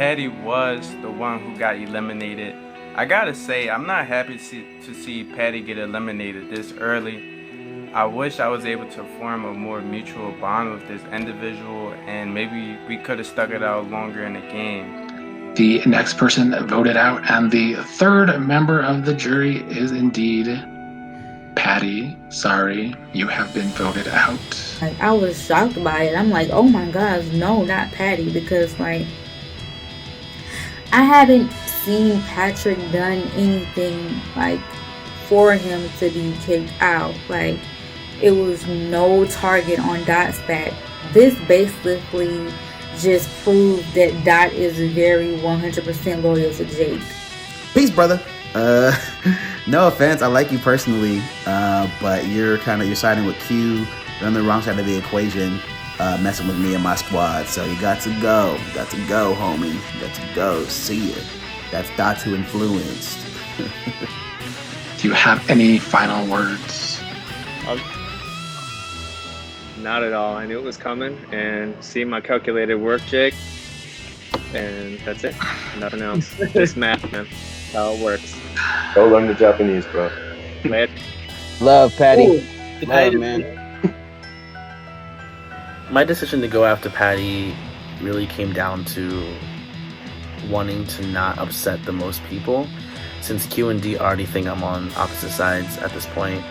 Patty was the one who got eliminated, I gotta say, I'm not happy to see Patty get eliminated this early. I wish I was able to form a more mutual bond with this individual, and maybe we could have stuck it out longer in the game. The next person voted out, and the third member of the jury is indeed Patty. Sorry, you have been voted out. Like, I was shocked by it. I'm like, oh my gosh, no, not Patty, because like I haven't seen Patrick done anything like for him to be kicked out. Like, it was no target on Dot's back. This basically just proved that Dot is very 100% loyal to Jake. Peace, brother. No offense, I like you personally, but you're siding with Q. You're on the wrong side of the equation, messing with me and my squad. So you got to go. You got to go, homie. You got to go. See it. That's Dot who influenced. Do you have any final words? Not at all. I knew it was coming, and see my calculated work, Jake. And that's it. Nothing else. Just math, man. How it works. Go learn the Japanese, bro. Love, Patty. Ooh, Love, man. My decision to go after Patty really came down to wanting to not upset the most people, since Q and D already think I'm on opposite sides at this point.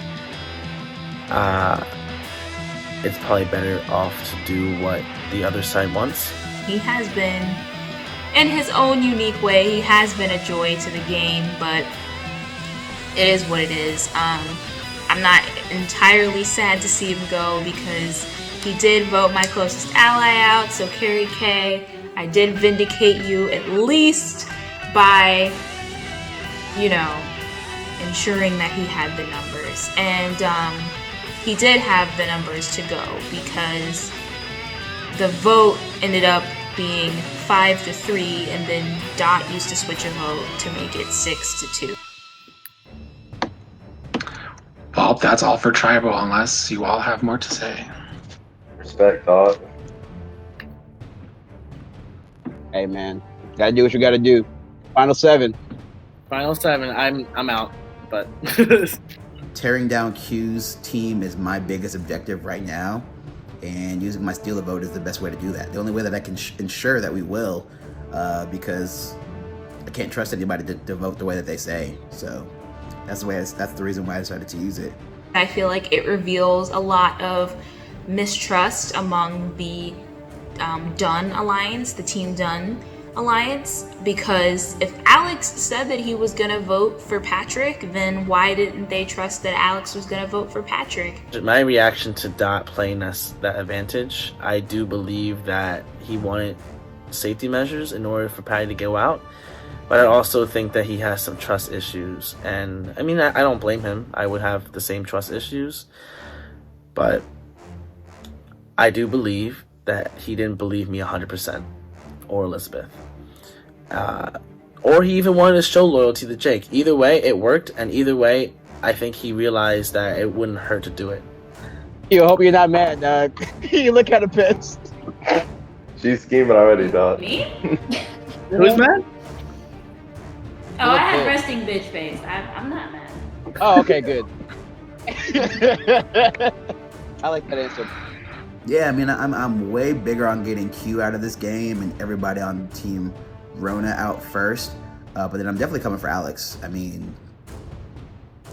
It's probably better off to do what the other side wants. He has been, in his own unique way, he has been a joy to the game, but it is what it is. I'm not entirely sad to see him go because he did vote my closest ally out, so Carrie K, I did vindicate you at least by, ensuring that he had the numbers. And he did have the numbers to go because the vote ended up being 5-3, and then Dot used to switch a vote to make it 6-2. Well, that's all for Tribal, unless you all have more to say. Respect, Dot. Hey, man. Gotta do what you gotta do. Final 7. Final 7. I'm out, but Tearing down Q's team is my biggest objective right now, and using my steal a vote is the best way to do that. The only way that I can ensure that we will, because I can't trust anybody to vote the way that they say. So that's the reason why I decided to use it. I feel like it reveals a lot of mistrust among the Dunn Alliance, the Team Dunn Alliance, because if Alex said that he was going to vote for Patrick, then why didn't they trust that Alex was going to vote for Patrick? My reaction to Dot playing us that advantage, I do believe that he wanted safety measures in order for Patty to go out, but I also think that he has some trust issues, and I mean, I don't blame him. I would have the same trust issues, but I do believe that he didn't believe me 100%, or Elizabeth. Or he even wanted to show loyalty to Jake. Either way, it worked, and either way, I think he realized that it wouldn't hurt to do it. You hope you're not mad, dog. You look kind of pissed. She's scheming already, Dot. Me? Who's mad? Oh, I have resting bitch face. I'm not mad. Oh, okay, good. I like that answer. Yeah, I mean, I'm way bigger on getting Q out of this game and everybody on Team Rona out first. But then I'm definitely coming for Alex. I mean,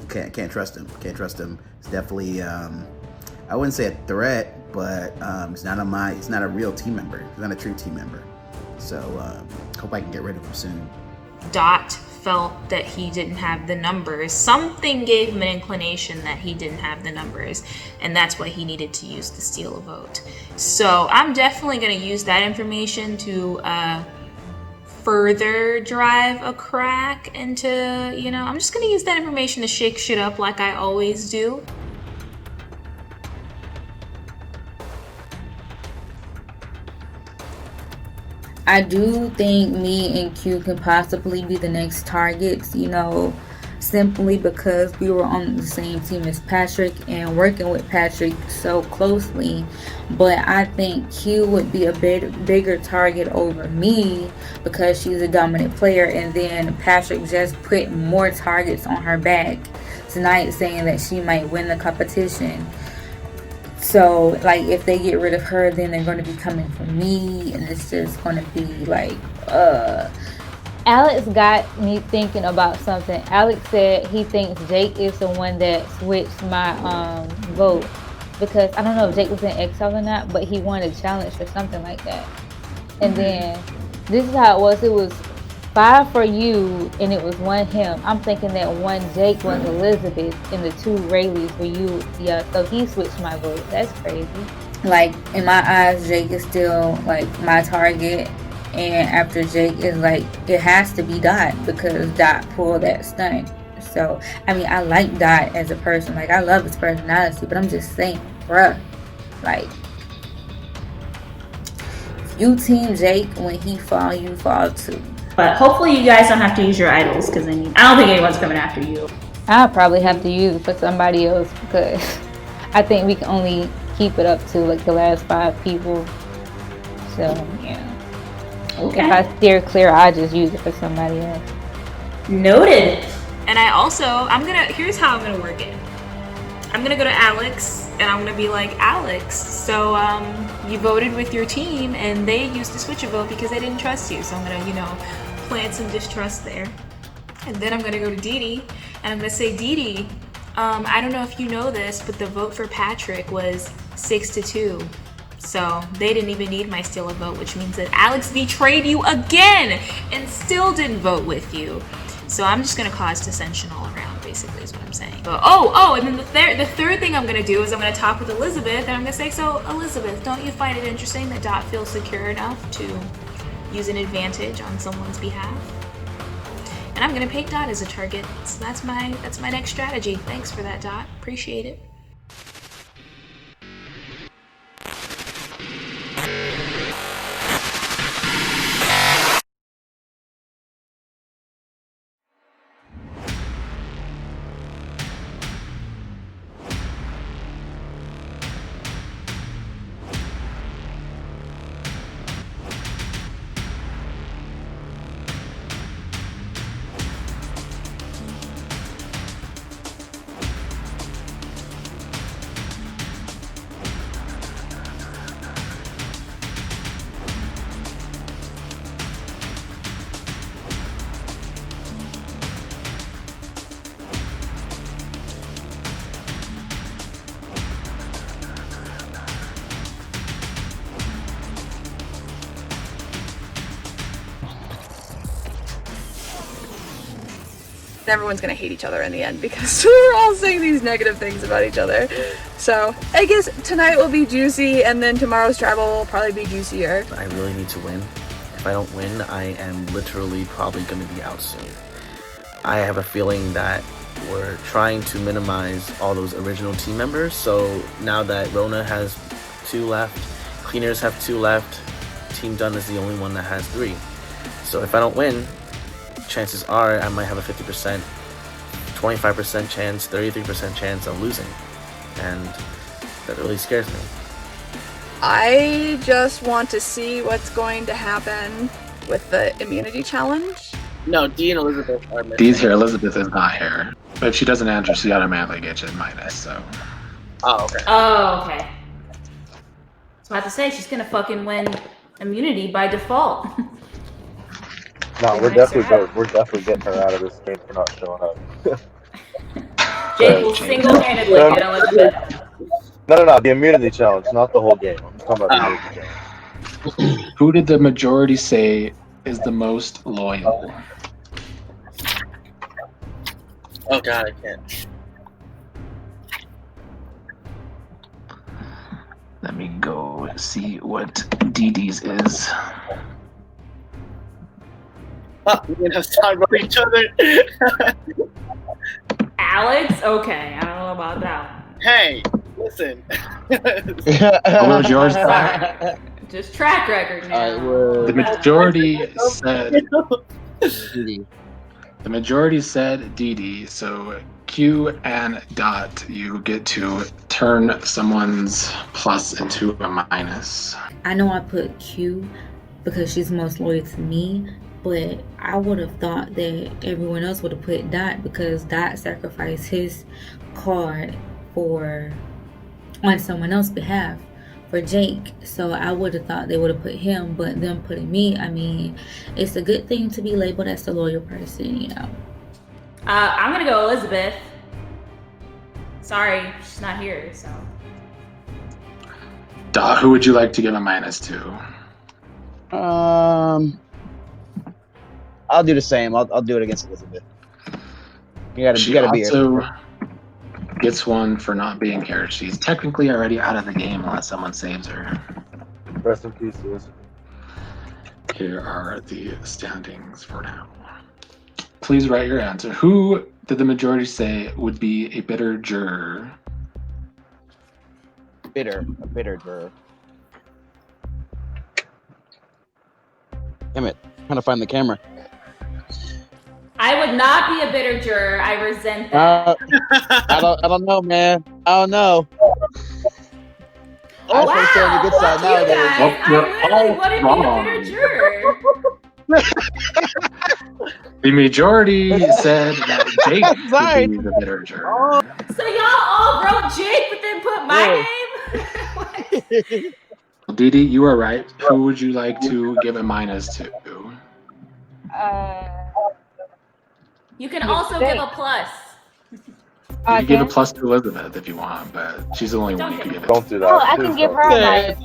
can't trust him. Can't trust him. It's definitely I wouldn't say a threat, but he's not a real team member. He's not a true team member. So hope I can get rid of him soon. Dot felt that he didn't have the numbers. Something gave him an inclination that he didn't have the numbers, and that's why he needed to use the steal a vote. So I'm definitely going to use that information to further drive a crack into, I'm just going to use that information to shake shit up like I always do. I do think me and Q can possibly be the next targets. simply because we were on the same team as Patrick and working with Patrick so closely. But I think Q would be a bigger target over me because she's a dominant player, and then Patrick just put more targets on her back tonight, saying that she might win the competition. So, like, if they get rid of her, then they're going to be coming for me, and it's just going to be like, Alex got me thinking about something. Alex said he thinks Jake is the one that switched my vote, because I don't know if Jake was in exile or not, but he won a challenge or something like that. And then this is how it was. It was 5 for you, and it was 1 him. I'm thinking that 1 Jake was Elizabeth, and the 2 Rayleighs were you. Yeah, so he switched my vote. That's crazy. Like, in my eyes, Jake is still like my target. And after Jake is like, it has to be Dot, because Dot pulled that stunt. So, I mean, I like Dot as a person. Like, I love his personality, but I'm just saying, bruh, like, if you team Jake, when he fall, you fall too. But hopefully you guys don't have to use your idols, because I mean, I don't think anyone's coming after you. I'll probably have to use it for somebody else, because I think we can only keep it up to like the last 5 people. So, yeah. Okay. If I steer clear, I just use it for somebody else. Noted. And here's how I'm gonna work it. I'm gonna go to Alex and I'm gonna be like, Alex, so you voted with your team and they used to switch a vote because they didn't trust you. So I'm gonna, plant some distrust there. And then I'm gonna go to Dee Dee and I'm gonna say, Dee Dee, I don't know if you know this, but the vote for Patrick was 6-2. So they didn't even need my steal a vote, which means that Alex betrayed you again and still didn't vote with you. So I'm just gonna cause dissension all around, basically, is what I'm saying. But and then the third thing I'm gonna do is I'm gonna talk with Elizabeth, and I'm gonna say, so Elizabeth, don't you find it interesting that Dot feels secure enough to use an advantage on someone's behalf? And I'm gonna pick Dot as a target. So that's my next strategy. Thanks for that, Dot. Appreciate it. Everyone's gonna hate each other in the end because we're all saying these negative things about each other. So I guess tonight will be juicy, and then tomorrow's travel will probably be juicier. I really need to win. If I don't win, I am literally probably going to be out soon. I have a feeling that we're trying to minimize all those original team members. So now that Rona has 2 left, Cleaners have 2 left, Team Done is the only one that has 3. So if I don't win, chances are I might have a 50%, 25% chance, 33% chance of losing. And that really scares me. I just want to see what's going to happen with the immunity challenge. No, Dee and Elizabeth are missing. Dee's here. Elizabeth is not here. But if she doesn't answer, she automatically gets it minus, so. Oh, okay. Oh, okay. So I have to say, she's gonna fucking win immunity by default. No, we're definitely getting her out of this game for not showing up. Jake will single-handedly get Elizabeth. No, the immunity challenge, not the whole game. I'm talking about the immunity challenge. Who did the majority say is the most loyal? Oh god, I can't. Let me go see what DD's is. Oh, we didn't have time for each other. Alex? Okay, I don't know about that one. Hey, listen. What was yours? Just track record now. The majority said The majority said Dee Dee, so Q and Dot, you get to turn someone's plus into a minus. I know I put Q because she's most loyal to me, but I would have thought that everyone else would have put Dot because Dot sacrificed his card on someone else's behalf for Jake. So I would have thought they would have put him, but them putting me, I mean, it's a good thing to be labeled as the loyal person, you know. I'm gonna go Elizabeth. Sorry, she's not here, so. Dot, who would you like to give a minus to? I'll do the same. I'll do it against Elizabeth. You gotta be also here. Gets one for not being here. She's technically already out of the game unless someone saves her. Rest in peace, Elizabeth. Here are the standings for now. Please write your answer. Who did the majority say would be a bitter juror? A bitter juror. Damn it! I'm trying to find the camera. I would not be a bitter juror. I resent that. I don't know, man. I don't know. Wow, I stay on the good side fuck you nowadays. guys. I literally wouldn't be a bitter juror. The majority said that Jake would be the bitter juror. So y'all all wrote Jake, but then put my name? Dee Dee, you are right. Who would you like to give a minus to? You can also give a plus. You can give a plus to Elizabeth if you want, but she's the only one you can give it to. Don't do that. Oh, I can give her a minus.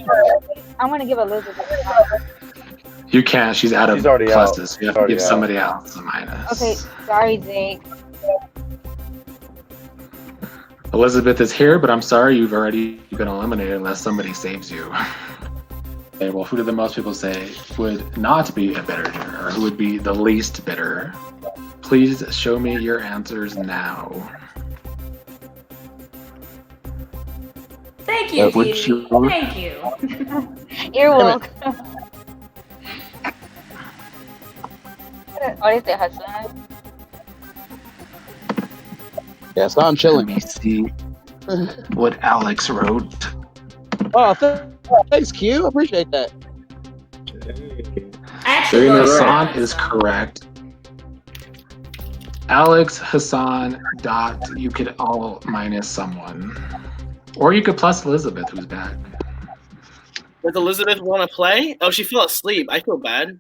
I'm gonna give Elizabeth a minus. You can't. She's out of She's already out. pluses. You have to Already give out. somebody else a minus. Okay, sorry, Jake. Elizabeth is here, but I'm sorry you've already been eliminated unless somebody saves you. Okay, well, who did the most people say would not be a bitter juror, or who would be the least bitter? Please show me your answers now. Thank you, Would Dee. you- Thank you. You're welcome. What is it, Hassan? Yeah, so I'm chilling. Let me see what Alex wrote. Oh, thanks, Q. Appreciate that. Actually, Serena Laura, Hassan is correct. Alex, Hassan, Dot, you could all minus someone. Or you could plus Elizabeth, who's back. Does Elizabeth want to play? Oh, she fell asleep. I feel bad.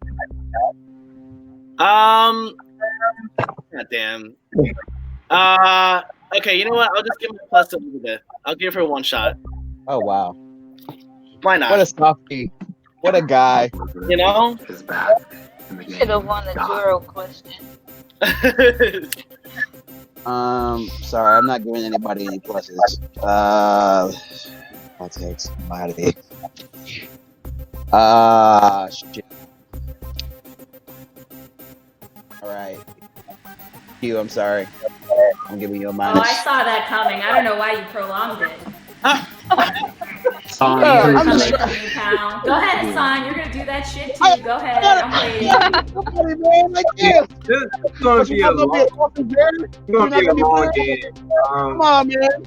God damn. Okay, you know what? I'll just give a plus to Elizabeth. I'll give her one shot. Oh wow. Why not? What a softie. What a guy. You know? Is back in the game. Should have won the Juro question. Sorry, I'm not giving anybody any pluses. I'll take somebody. Shit. Alright. Q, I'm sorry. I'm giving you a minus. Oh, I saw that coming. I don't know why you prolonged it. Hassan, I'm Coming just from you, pal. Go ahead, Hassan. You're gonna do that shit too. Go ahead. I'm waiting. Somebody, man, like you. This is gonna be a long, game. Come on, man.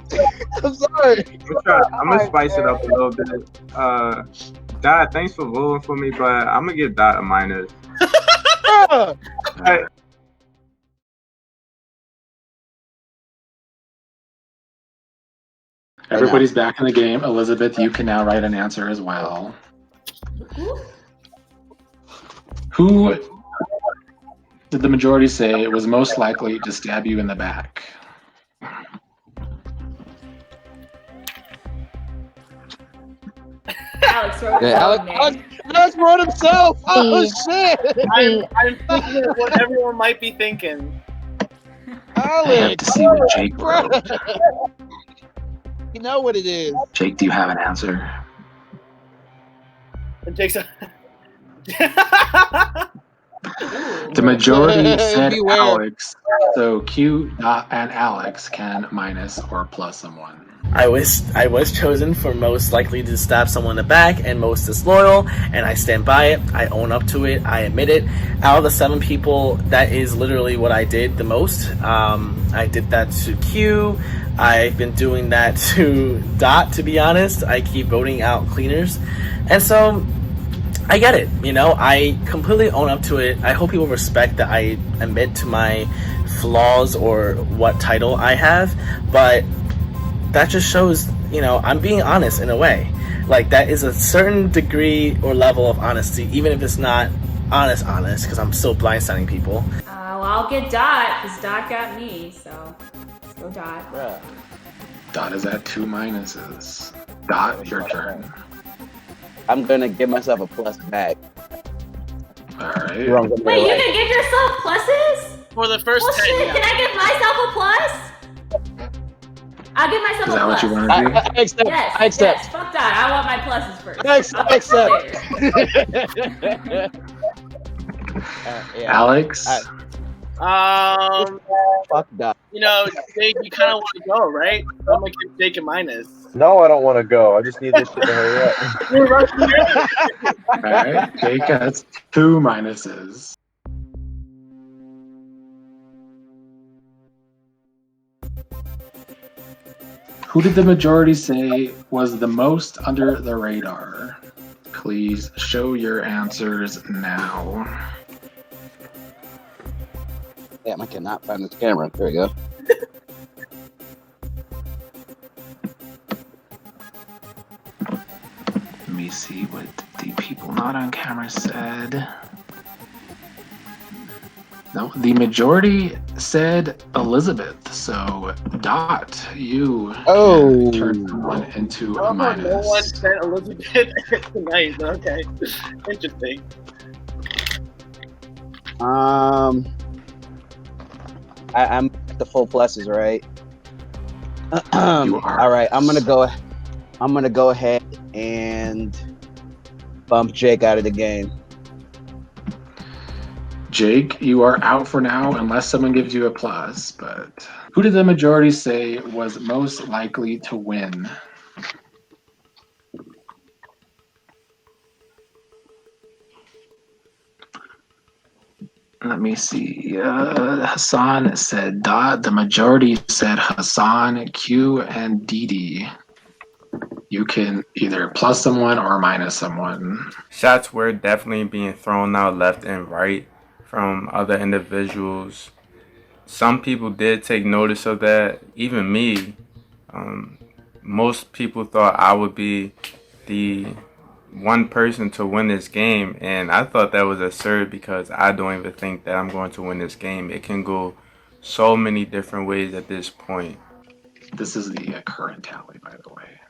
I'm sorry. I'm gonna spice it up a little bit. Dot, thanks for voting for me, but I'm gonna give Dot a minus. Hey, Everybody's back in the game. Elizabeth, you can now write an answer as well. Who did the majority say was most likely to stab you in the back? Alex wrote his Yeah, own name. Alex wrote himself. Oh shit. I'm thinking what everyone might be thinking. I have Alex. to see what Jake wrote. You know what it is. Jake, do you have an answer? It takes a. The majority said Beware. Alex, so Q, Dot, and Alex can minus or plus someone. I was chosen for most likely to stab someone in the back and most disloyal, and I stand by it. I own up to it. I admit it. Out of the 7 people, that is literally what I did the most. I did that to Q. I've been doing that to Dot, to be honest. I keep voting out cleaners. And so I get it, I completely own up to it. I hope people respect that I admit to my flaws or what title I have, but that just shows, I'm being honest in a way. Like, that is a certain degree or level of honesty, even if it's not honest, because I'm still blindsiding people. Well, I'll get Dot, because Dot got me, so let's go Dot. Bruh. Dot is at 2 minuses. Dot, your turn. I'm gonna give myself a plus back. Alright. Wait, you can give yourself pluses? For the first Well, 10, shit, yeah. can I give myself a plus? I'll give myself Is a that plus. what you want to do? I accept. Yes, I accept. yes, fuck that. I want my pluses first. I accept. Yeah. Alex? Fuck that. Jake, you kind of want to go, right? I'm gonna give Jake a minus. No, I don't want to go. I just need this shit to hurry up. You're rushing it. Alright, Jake has 2 minuses. Who did the majority say was the most under the radar? Please show your answers now. Damn, I cannot find this camera. There we go. Let me see what the people not on camera said. No, the majority said Elizabeth. So, Dot, you can turn someone into a minus. No one said Elizabeth tonight. Okay, interesting. I'm at the full pluses, right? You are. All right, I'm gonna go ahead and bump Jake out of the game. Jake, you are out for now unless someone gives you a plus, but who did the majority say was most likely to win? Let me see. Hassan said Dot. The majority said Hassan, Q, and Didi. You can either plus someone or minus someone. Shots were definitely being thrown out left and right from other individuals. Some people did take notice of that, even me. Most people thought I would be the one person to win this game, and I thought that was absurd because I don't even think that I'm going to win this game. It can go so many different ways at this point. This is the current tally, by the way.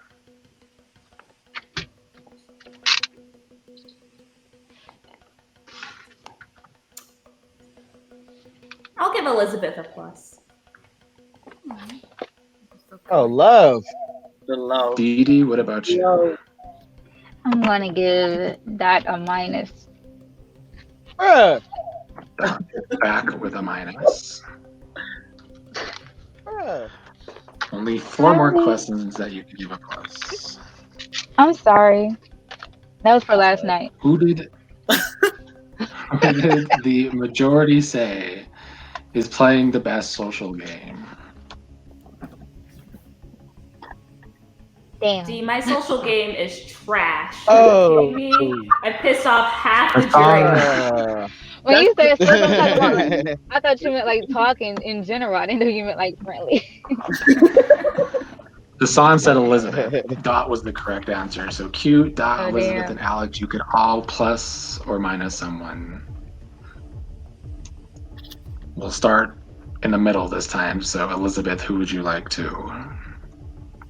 I'll give Elizabeth a plus. Oh, love. The love. Didi, what about you? I'm gonna give that a minus. Bruh. Back with a minus. Bruh. Only 4 more questions that you can give a plus. I'm sorry. That was for last night. Who did the majority say is playing the best social game? Damn. See, my social game is trash. Oh. Are you kidding me? I pissed off half the jury. When you said social, I thought you meant like talking in general. I didn't know you meant like friendly. Hassan said Elizabeth. Dot was the correct answer. So Q, Dot, Oh, Elizabeth, damn. and Alex, you could all plus or minus someone. We'll start in the middle this time. So Elizabeth, who would you like to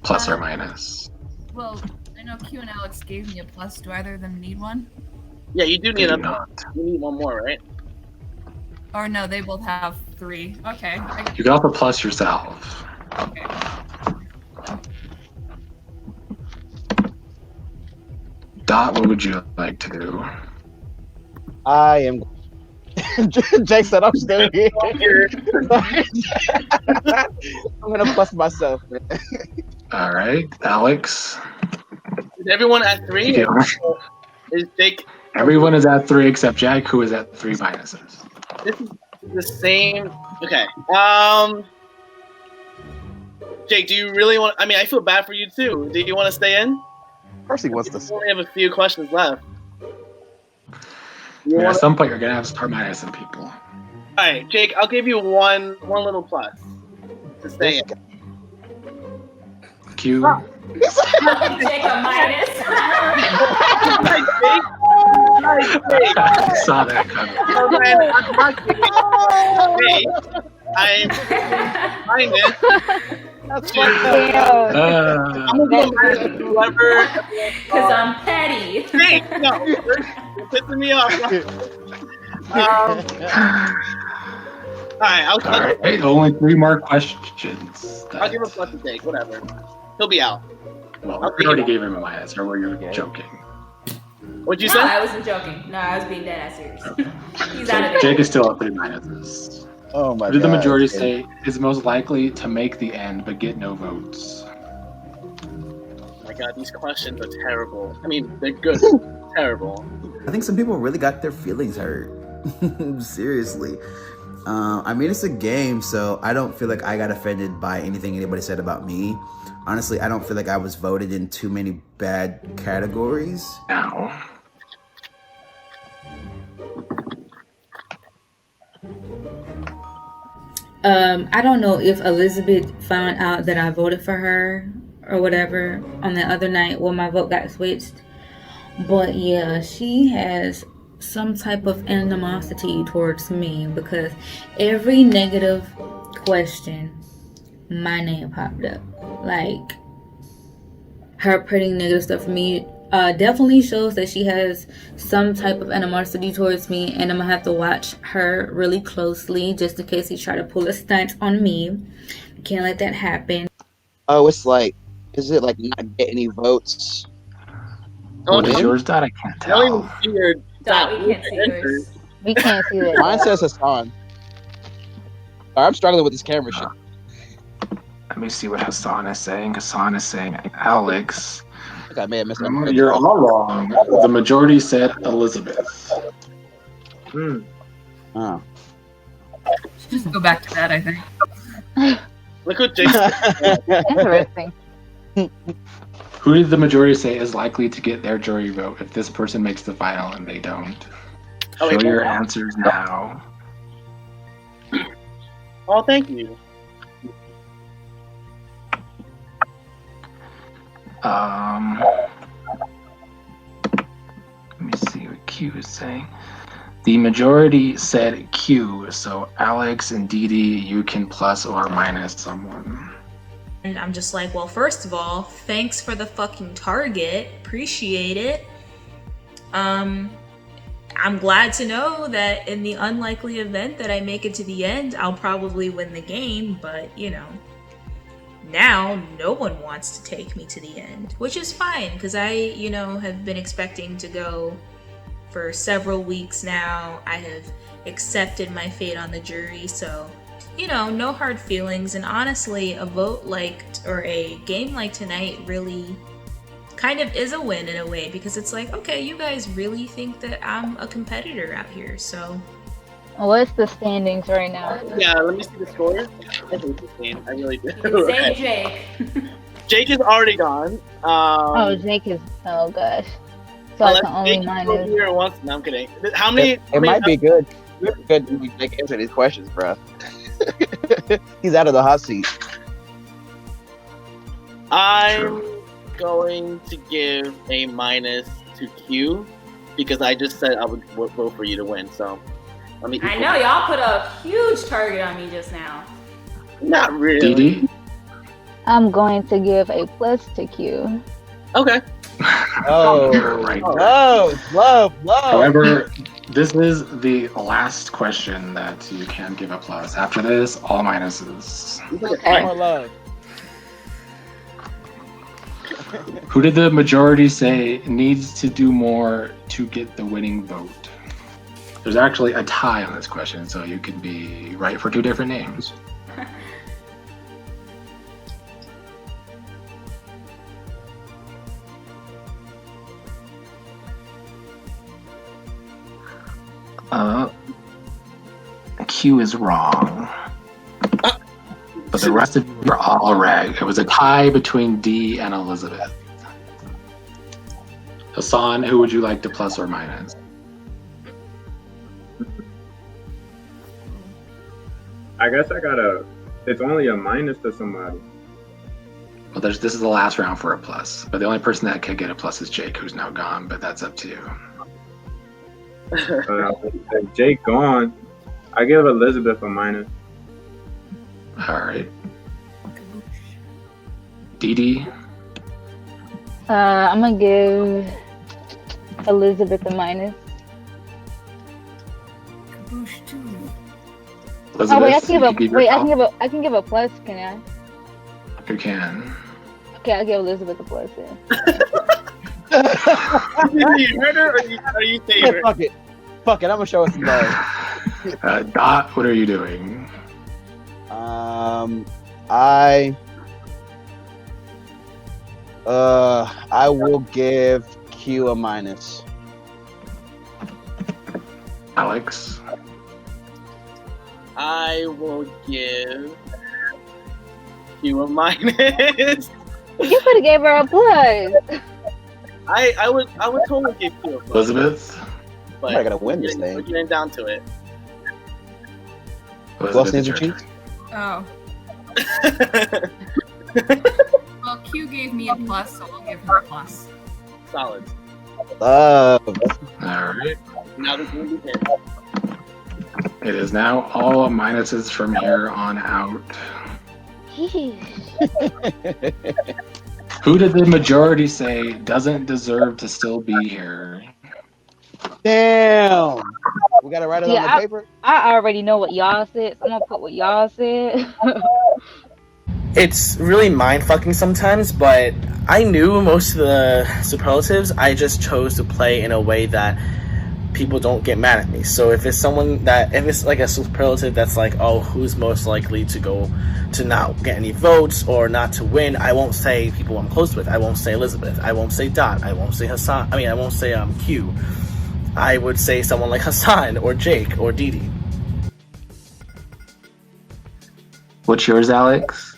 plus or minus? Well, I know Q and Alex gave me a plus. Do either of them need one? Yeah, you do need Do a not. You need one more, right? Or no, they both have 3. Okay. You can also plus yourself. Okay. Dot, what would you like to do? I am. Jake said I'm still here. I'm gonna plus myself, man. All right, Alex. Is everyone at 3? Yeah. Is Jake? Everyone is at 3 except Jack, who is at 3 minuses. This is the same. Okay. Jake, do you really want? I mean, I feel bad for you too. Do you want to stay in? Of course he wants to. We only have a few questions left. I mean, at some point, you're gonna have to start minusing people. All right, Jake. I'll give you one little plus to stay in. Q. Jake a minus. I saw that coming. Oh, man, I'm not kidding. I'm minus. That's I'm gonna go minus whoever. Because I'm petty. Hey, no, you're pissing me off. All right, All right, only 3 more questions. I'll give him a plus to Jake. Whatever. He'll be out. Well, we already gave him a minus, or were you joking? What'd you No, say? I wasn't joking. No, I was being dead ass serious. He's out of there. Jake is still at 3 minuses. Oh my What did the God, majority Jake. say is most likely to make the end but get no votes? Oh my God, these questions are terrible. I mean, they're good. Terrible. I think some people really got their feelings hurt. Seriously. I mean, it's a game, so I don't feel like I got offended by anything anybody said about me. Honestly, I don't feel like I was voted in too many bad categories. No. I don't know if Elizabeth found out that I voted for her or whatever on the other night when my vote got switched. But yeah, she has some type of animosity towards me because every negative question, my name popped up. Like, her putting negative stuff for me definitely shows that she has some type of animosity towards me, and I'm gonna have to watch her really closely just in case he try to pull a stunt on me. Can't let that happen. Oh, it's like, is it like not get any votes? What is yours, Dot? I can't I don't even tell. see your Dot, we can't see yours. We can't see that. Mine says Hassan. I'm struggling with this camera shit. Let me see what Hassan is saying. Hassan is saying Alex. I think I may have missed that. You're all wrong. The majority said Elizabeth. Oh. Just go back to that, I think. Look what Jake. Interesting. Who did the majority say is likely to get their jury vote if this person makes the final and they don't? Oh, Show wait, your no. answers now. Oh, thank you. Let me see what Q is saying. The majority said Q, so Alex and Dee Dee, you can plus or minus someone. And I'm just like, well, first of all, thanks for the fucking target. Appreciate it. I'm glad to know that in the unlikely event that I make it to the end, I'll probably win the game, but you know, now no one wants to take me to the end, which is fine because I, you know, have been expecting to go for several weeks now. I have accepted my fate on the jury, so you know, no hard feelings. And honestly, a vote like, or a game like tonight really kind of is a win in a way, because it's like, okay, you guys really think that I'm a competitor out here, so. What's the standings right now? Yeah, let me see the score. I hate this game. I really do. Say Jake. Jake is already gone. Oh, Jake is. Oh gosh. So I can only Jake minus. over here once. No, I'm kidding. How many? It might be good. Good if we can answer these questions, bro. He's out of the hot seat. I'm going to give a minus to Q because I just said I would vote for you to win. So let me. I know y'all put a huge target on me just now. Not really. Dee Dee? I'm going to give a plus to Q. Okay. Oh, You're right. love. However, this is the last question that you can give a plus. After this, all minuses. Okay. More love. Who did the majority say needs to do more to get the winning vote? There's actually a tie on this question, so you could be right for 2 different names. Q is wrong. But the rest of you are all right. It was a tie between D and Elizabeth. Hassan, who would you like to plus or minus? I guess I gotta. It's only a minus to somebody. Well, this is the last round for a plus. But the only person that could get a plus is Jake, who's now gone. But that's up to you. If Jake gone, I give Elizabeth a minus. All right. Dee. I'm gonna give Elizabeth a minus. Elizabeth, Oh wait, I can you your top- I can give a plus, can I? You can. Okay, I'll give Elizabeth a plus then. You heard her, or you saying her? Fuck it. I'm gonna show us some love. Dot, what are you doing? I will give Q a minus. Alex? I will give Q a minus. You could have gave her a plus. I would totally give Q a plus. Elizabeth? But I gotta win this thing. We're getting down to it. Who else needs your cheeks? Oh. Well, Q gave me a plus, so I'll give her a plus. Solid. All right. Now this will be fair. It is now all minuses from here on out. Who did the majority say doesn't deserve to still be here? Damn. We gotta write it on the paper. I already know what y'all said, so I'm gonna put what y'all said. It's really mind-fucking sometimes, but I knew most of the superlatives. I just chose to play in a way that people don't get mad at me. So if it's if it's like a superlative that's like, oh, who's most likely to go to not get any votes or not to win, I won't say people I'm close with. I won't say Elizabeth. I won't say Dot. I won't say Hassan. I won't say Q. I would say someone like Hassan or Jake or Dee Dee. What's yours, Alex?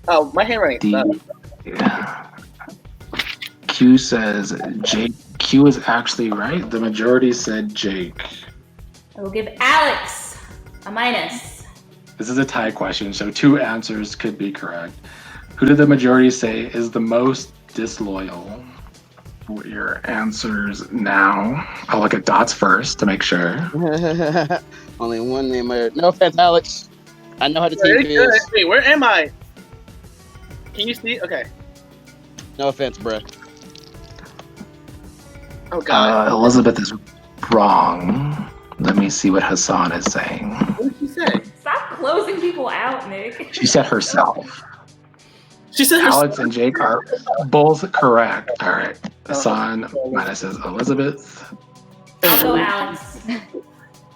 Oh, my handwriting. Q says Jake. Q is actually right. The majority said Jake. I will give Alex a minus. This is a tie question, so 2 answers could be correct. Who did the majority say is the most disloyal? What are your answers now? I'll look at Dots first to make sure. Only one name. No offense, Alex. I know how the team is. Wait, where am I? Can you see? Okay. No offense, bruh. Oh God. Elizabeth is wrong. Let me see what Hassan is saying. What did she say? Stop closing people out, Nick. She said herself. She said Alex and Jake are both correct. All right. Hassan minus is Elizabeth. I'll go Alex.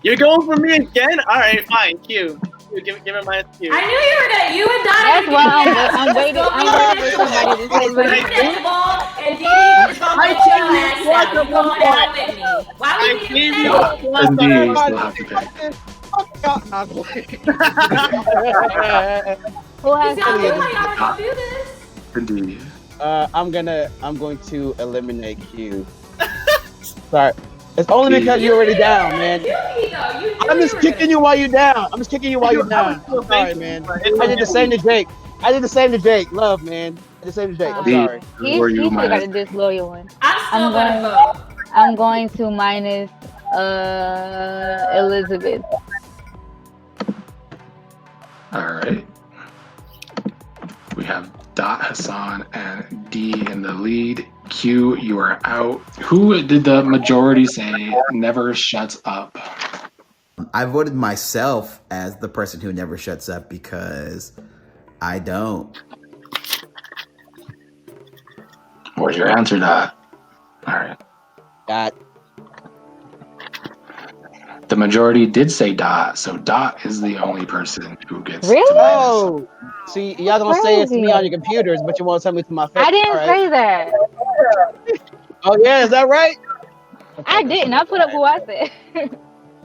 You're going for me again? All right, fine. Q. Give it minus Q. I knew you were gonna. You and Donna. That's why I'm waiting. I'm waiting for somebody to say Predictable, and Dee Dee is gonna put your ass out. You going out with me? Why would you even say that? And D still have to pick. Who has Y'all know to how y'all gonna do this? Indeed. I'm going to eliminate Q. Sorry. It's only because you're already down, man. I'm just kicking you while you're down. I'm sorry, man. I did the same to Jake. Love, man. I did the same to Jake. I'm sorry. He's got a disloyal one. I'm still gonna vote. I'm going to minus Elizabeth. All right. We have Dot, Hassan, and D in the lead. Q, you are out. Who did the majority say never shuts up? I voted myself as the person who never shuts up because I don't. What's your answer, Dot? All right. Dot. The majority did say Dot, so Dot is the only person who gets Really? to minus. Oh, see, y'all gonna say it's me on your computers, but you won't tell me to my face. I didn't say that. Oh yeah, is that right? I didn't. I put up who I said.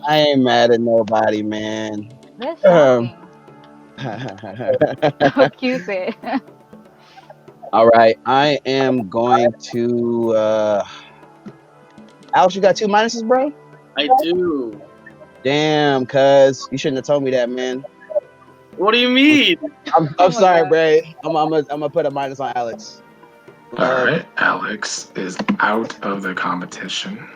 I ain't mad at nobody, man. That's shocking. What Q said. All right, I am going to. Alex, you got 2 minuses, bro? I do. Damn, cuz you shouldn't have told me that, man. What do you mean? I'm Oh my sorry, God. Bray. I'm gonna put a minus on Alex. All right, Alex is out of the competition,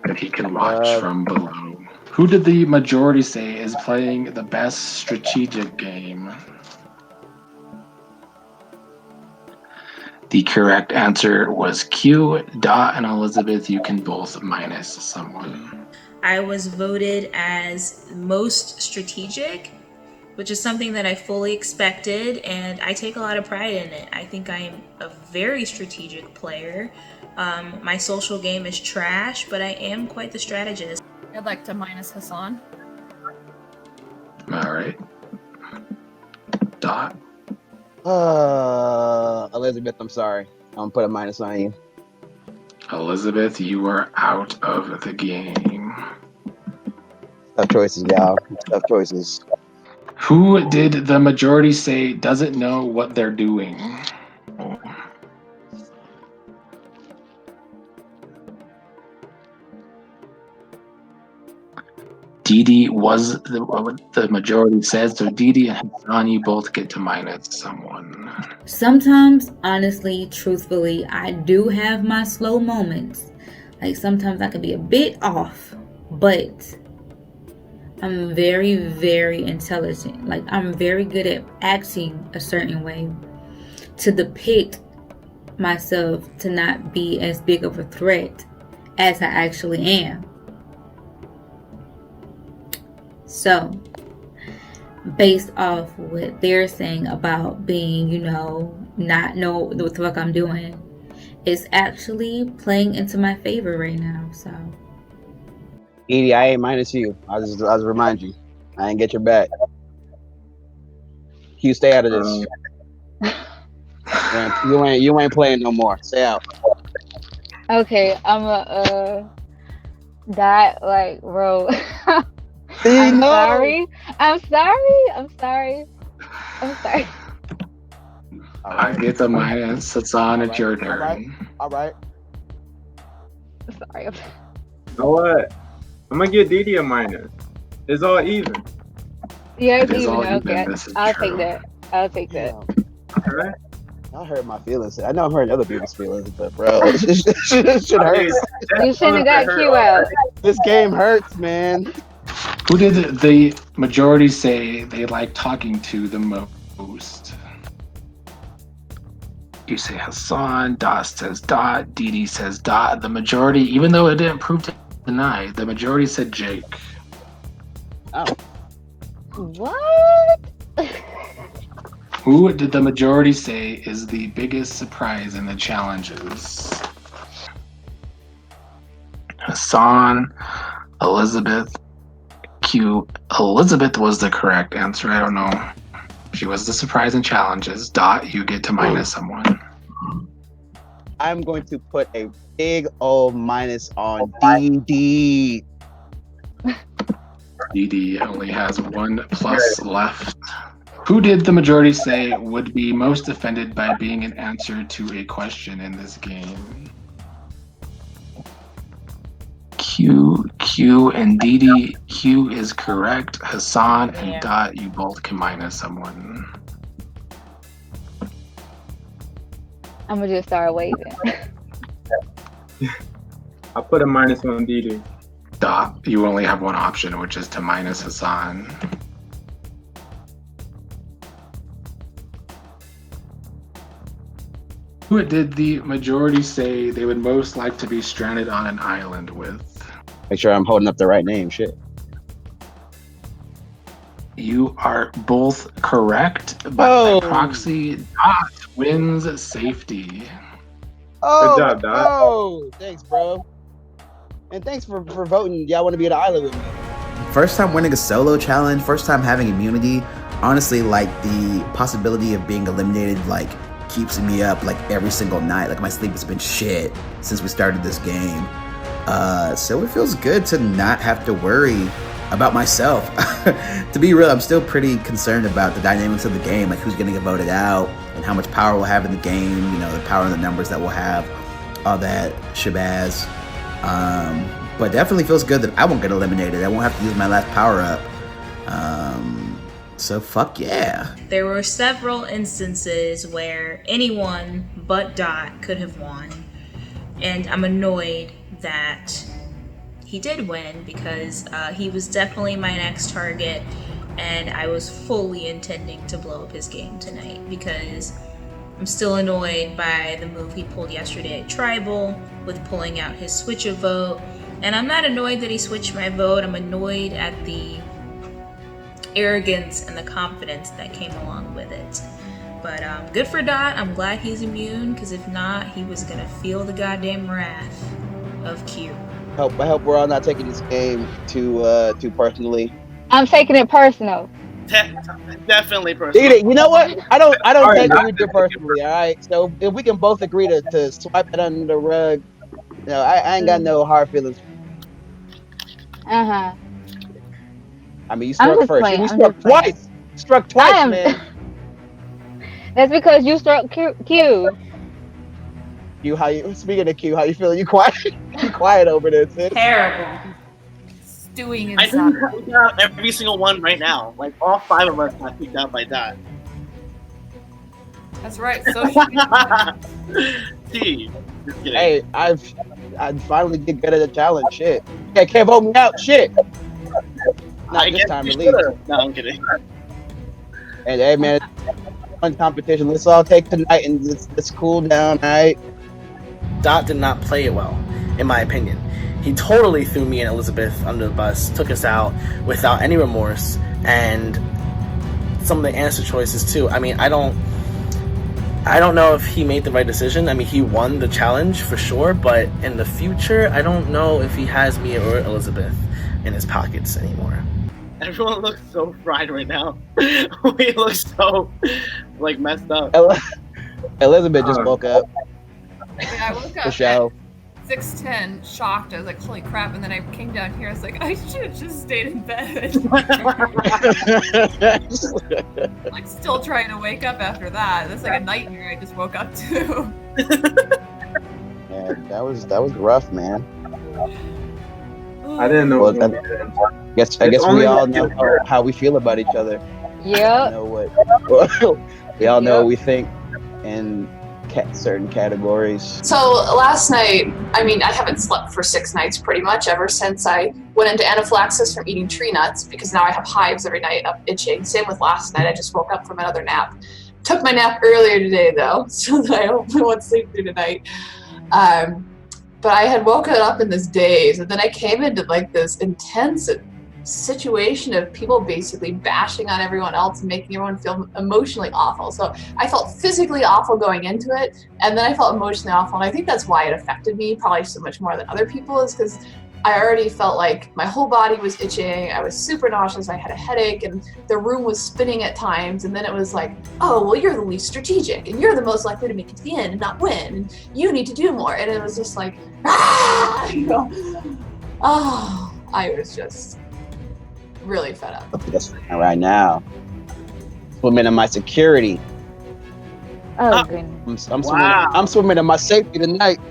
and he can watch from below. Who did the majority say is playing the best strategic game? The correct answer was Q. Dot and Elizabeth, you can both minus someone. I was voted as most strategic, which is something that I fully expected, and I take a lot of pride in it. I think I am a very strategic player. My social game is trash, but I am quite the strategist. I'd like to minus Hassan. All right. Dot. Elizabeth, I'm sorry. I'm gonna put a minus on you. Elizabeth, you are out of the game. Tough choices, y'all. Tough choices. Who did the majority say doesn't know what they're doing? Didi was what the majority says, so Didi and Hassan, you both get to minus someone. Sometimes, honestly, truthfully, I do have my slow moments. Like sometimes I can be a bit off, but I'm very, very intelligent. Like I'm very good at acting a certain way to depict myself to not be as big of a threat as I actually am. So, based off what they're saying about being, not know what the fuck I'm doing, it's actually playing into my favor right now. So, Edie, I ain't minus you. I'll just remind you. I ain't get your back. Q, stay out of this. You ain't playing no more. Stay out. Okay, I'm a that like bro. I'm sorry. I'm sorry. I get the minus. Hassan, it's your turn. All right. Sorry. You know what? I'm gonna give Didi a minus. It's all even. Yeah, it's It is even. all even. Okay, This is I'll true. take that. I'll take that. Alright. I hurt my feelings. I know I'm hurting other people's feelings, but bro, it should hurt. You shouldn't have got Q out. This game hurts, man. Who did the majority say they like talking to the most? You say Hassan, Dot says Dot, Didi says Dot. The majority, even though it didn't prove to deny, the majority said Jake. Oh. What? Who did the majority say is the biggest surprise in the challenges? Hassan, Elizabeth, Q. Elizabeth was the correct answer. I don't know. She was the surprise in challenges. Dot, you get to minus someone. I'm going to put a big old minus on DD. DD only has 1 plus left. Who did the majority say would be most offended by being an answer to a question in this game? Q, and Didi. Q is correct. Hassan and Dot, you both can minus someone. I'm gonna just start waving. I'll put a minus on Didi. Dot, you only have 1 option, which is to minus Hassan. Who did the majority say they would most like to be stranded on an island with? Make sure I'm holding up the right name. Shit. You are both correct, but by proxy, Dot wins safety. Oh, Good job, Dot. oh, thanks, bro. And thanks for voting. Y'all want to be on the island with me. First time winning a solo challenge, first time having immunity. Honestly, like the possibility of being eliminated, like keeps me up like every single night. Like my sleep has been shit since we started this game. So it feels good to not have to worry about myself. To be real, I'm still pretty concerned about the dynamics of the game, like who's going to get voted out and how much power we'll have in the game, you know, the power and the numbers that we'll have, all that shabazz. But definitely feels good that I won't get eliminated. I won't have to use my last power up. So fuck yeah. There were several instances where anyone but Dot could have won. And I'm annoyed that he did win because he was definitely my next target, and I was fully intending to blow up his game tonight because I'm still annoyed by the move he pulled yesterday at Tribal with pulling out his switch of vote. And I'm not annoyed that he switched my vote. I'm annoyed at the arrogance and the confidence that came along with it. But good for Dot. I'm glad he's immune, because if not, he was gonna feel the goddamn wrath of Q. I hope we're all not taking this game too personally. I'm taking it personal. Definitely personal. You know what? I don't take it too personally. All right. So if we can both agree to swipe it under the rug, you know, I ain't got no hard feelings. Uh-huh. I mean, you struck first. You struck twice. Struck twice, man. That's because you struck Q. Q, how you? Speaking of Q, how you feeling? You quiet? You quiet over there, sis? Terrible. Stewing I inside. think we got every single one right now. Like all 5 of us got kicked out by Dot. That's right. So Gee, just kidding. Hey, I'd finally get good at the challenge. Shit. Yeah, can't vote me out. Shit. Not this time, at least. No, I'm kidding. And hey, man, fun competition. Let's all take tonight and let's cool down, all right? Dot did not play it well, in my opinion. He totally threw me and Elizabeth under the bus, took us out without any remorse, and some of the answer choices too. I mean, I don't know if he made the right decision. I mean, he won the challenge for sure, but in the future, I don't know if he has me or Elizabeth in his pockets anymore. Everyone looks so fried right now. We look so like messed up. Elizabeth just woke up. Yeah, I woke up The show. at 6:10, shocked. I was like, holy crap. And then I came down here. I was like, I should have just stayed in bed. Like, still trying to wake up after that. That's like a nightmare I just woke up to. Yeah, that was rough, man. I didn't know. Well, I guess we all know how we feel about each other. Yeah. We all know what we think in certain categories. So last night, I mean, I haven't slept for 6 nights pretty much ever since I went into anaphylaxis from eating tree nuts, because now I have hives every night up itching. Same with last night. I just woke up from another nap. Took my nap earlier today though, so that I hopefully won't sleep through tonight. But I had woken up in this daze, and then I came into like this intense situation of people basically bashing on everyone else and making everyone feel emotionally awful. So I felt physically awful going into it, and then I felt emotionally awful, and I think that's why it affected me probably so much more than other people, is because I already felt like my whole body was itching, I was super nauseous, I had a headache, and the room was spinning at times, and then it was like, oh, well, you're the least strategic, and you're the most likely to make it to the end and not win, and you need to do more, and it was just like, ah! You know? Oh, I was just really fed up. Right now, swimming in my security. Oh, goodness. I'm swimming in my safety tonight.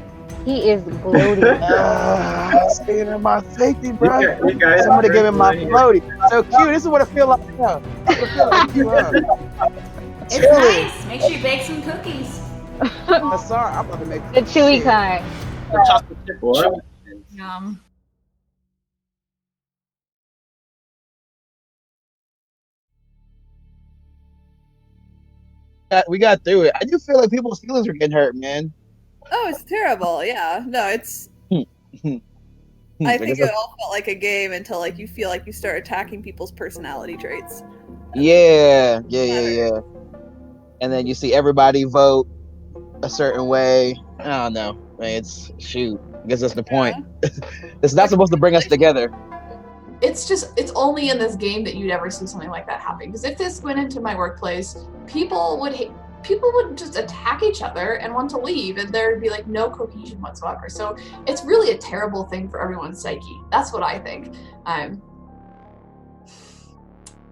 He is bloated. I'm staying in my safety, bro. You guys Somebody are give me my really- floaty. So cute. This is what I feel like now. This is what I feel like It's nice. Make sure you bake some cookies. Sorry, I'm about to make The chewy kind. The chocolate chip What? Yum. We got through it. I do feel like people's feelings are getting hurt, man. Oh, it's terrible. Yeah. No, it's. I think it all felt like a game until like you feel like you start attacking people's personality traits. Yeah. And then you see everybody vote a certain way. I don't know. I mean, it's shoot. I guess that's the point. It's not supposed to bring us together. It's only in this game that you'd ever see something like that happen. Because if this went into my workplace, people would hate. people would just attack each other and want to leave, and there'd be like no cohesion whatsoever. So it's really a terrible thing for everyone's psyche. That's what I think.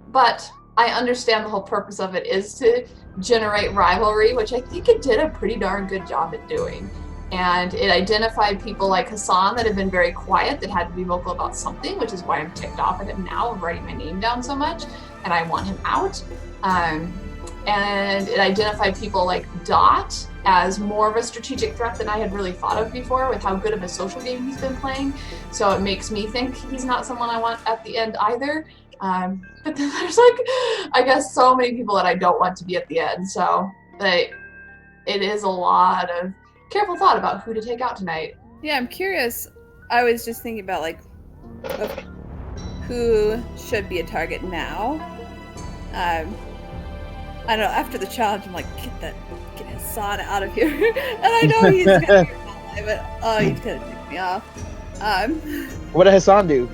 But I understand the whole purpose of it is to generate rivalry, which I think it did a pretty darn good job at doing. And it identified people like Hassan that have been very quiet, that had to be vocal about something, which is why I'm ticked off at him now of writing my name down so much, and I want him out. And it identified people like Dot as more of a strategic threat than I had really thought of before with how good of a social game he's been playing. So it makes me think he's not someone I want at the end either. But then there's like, I guess, so many people that I don't want to be at the end. So it is a lot of careful thought about who to take out tonight. Yeah, I'm curious. I was just thinking about like, okay, who should be a target now? I don't know. After the challenge, I'm like, get Hassan out of here. And I know he's gonna be alive, but he's gonna take me off. What did Hassan do?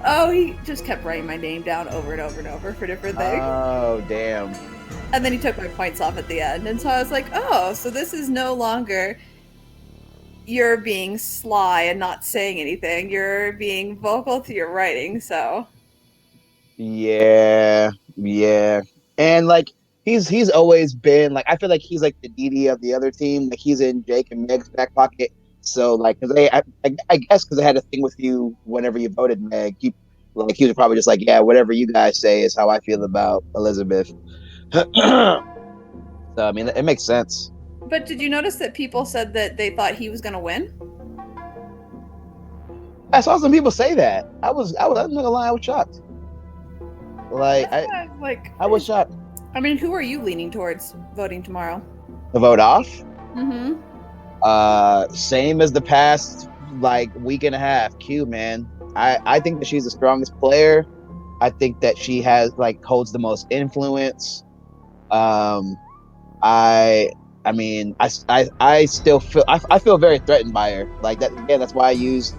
Oh, he just kept writing my name down over and over and over for different things. Oh, damn. And then he took my points off at the end. And so I was like, oh, so this is no longer you're being sly and not saying anything. You're being vocal through your writing, so. Yeah. And like he's always been like, I feel like he's like the DD of the other team. Like he's in Jake and Meg's back pocket. So like, cause I guess because I had a thing with you whenever you voted Meg, he was probably just like, yeah, whatever you guys say is how I feel about Elizabeth. So I mean, it makes sense. But did you notice that people said that they thought he was going to win? I saw some people say that. I'm not gonna lie, I was shocked. Like I was shocked. I mean, who are you leaning towards voting tomorrow? To vote off? Mm-hmm. Same as the past like week and a half. Q, man. I think that she's the strongest player. I think that she holds the most influence. I still feel very threatened by her. Like that again, that's why I used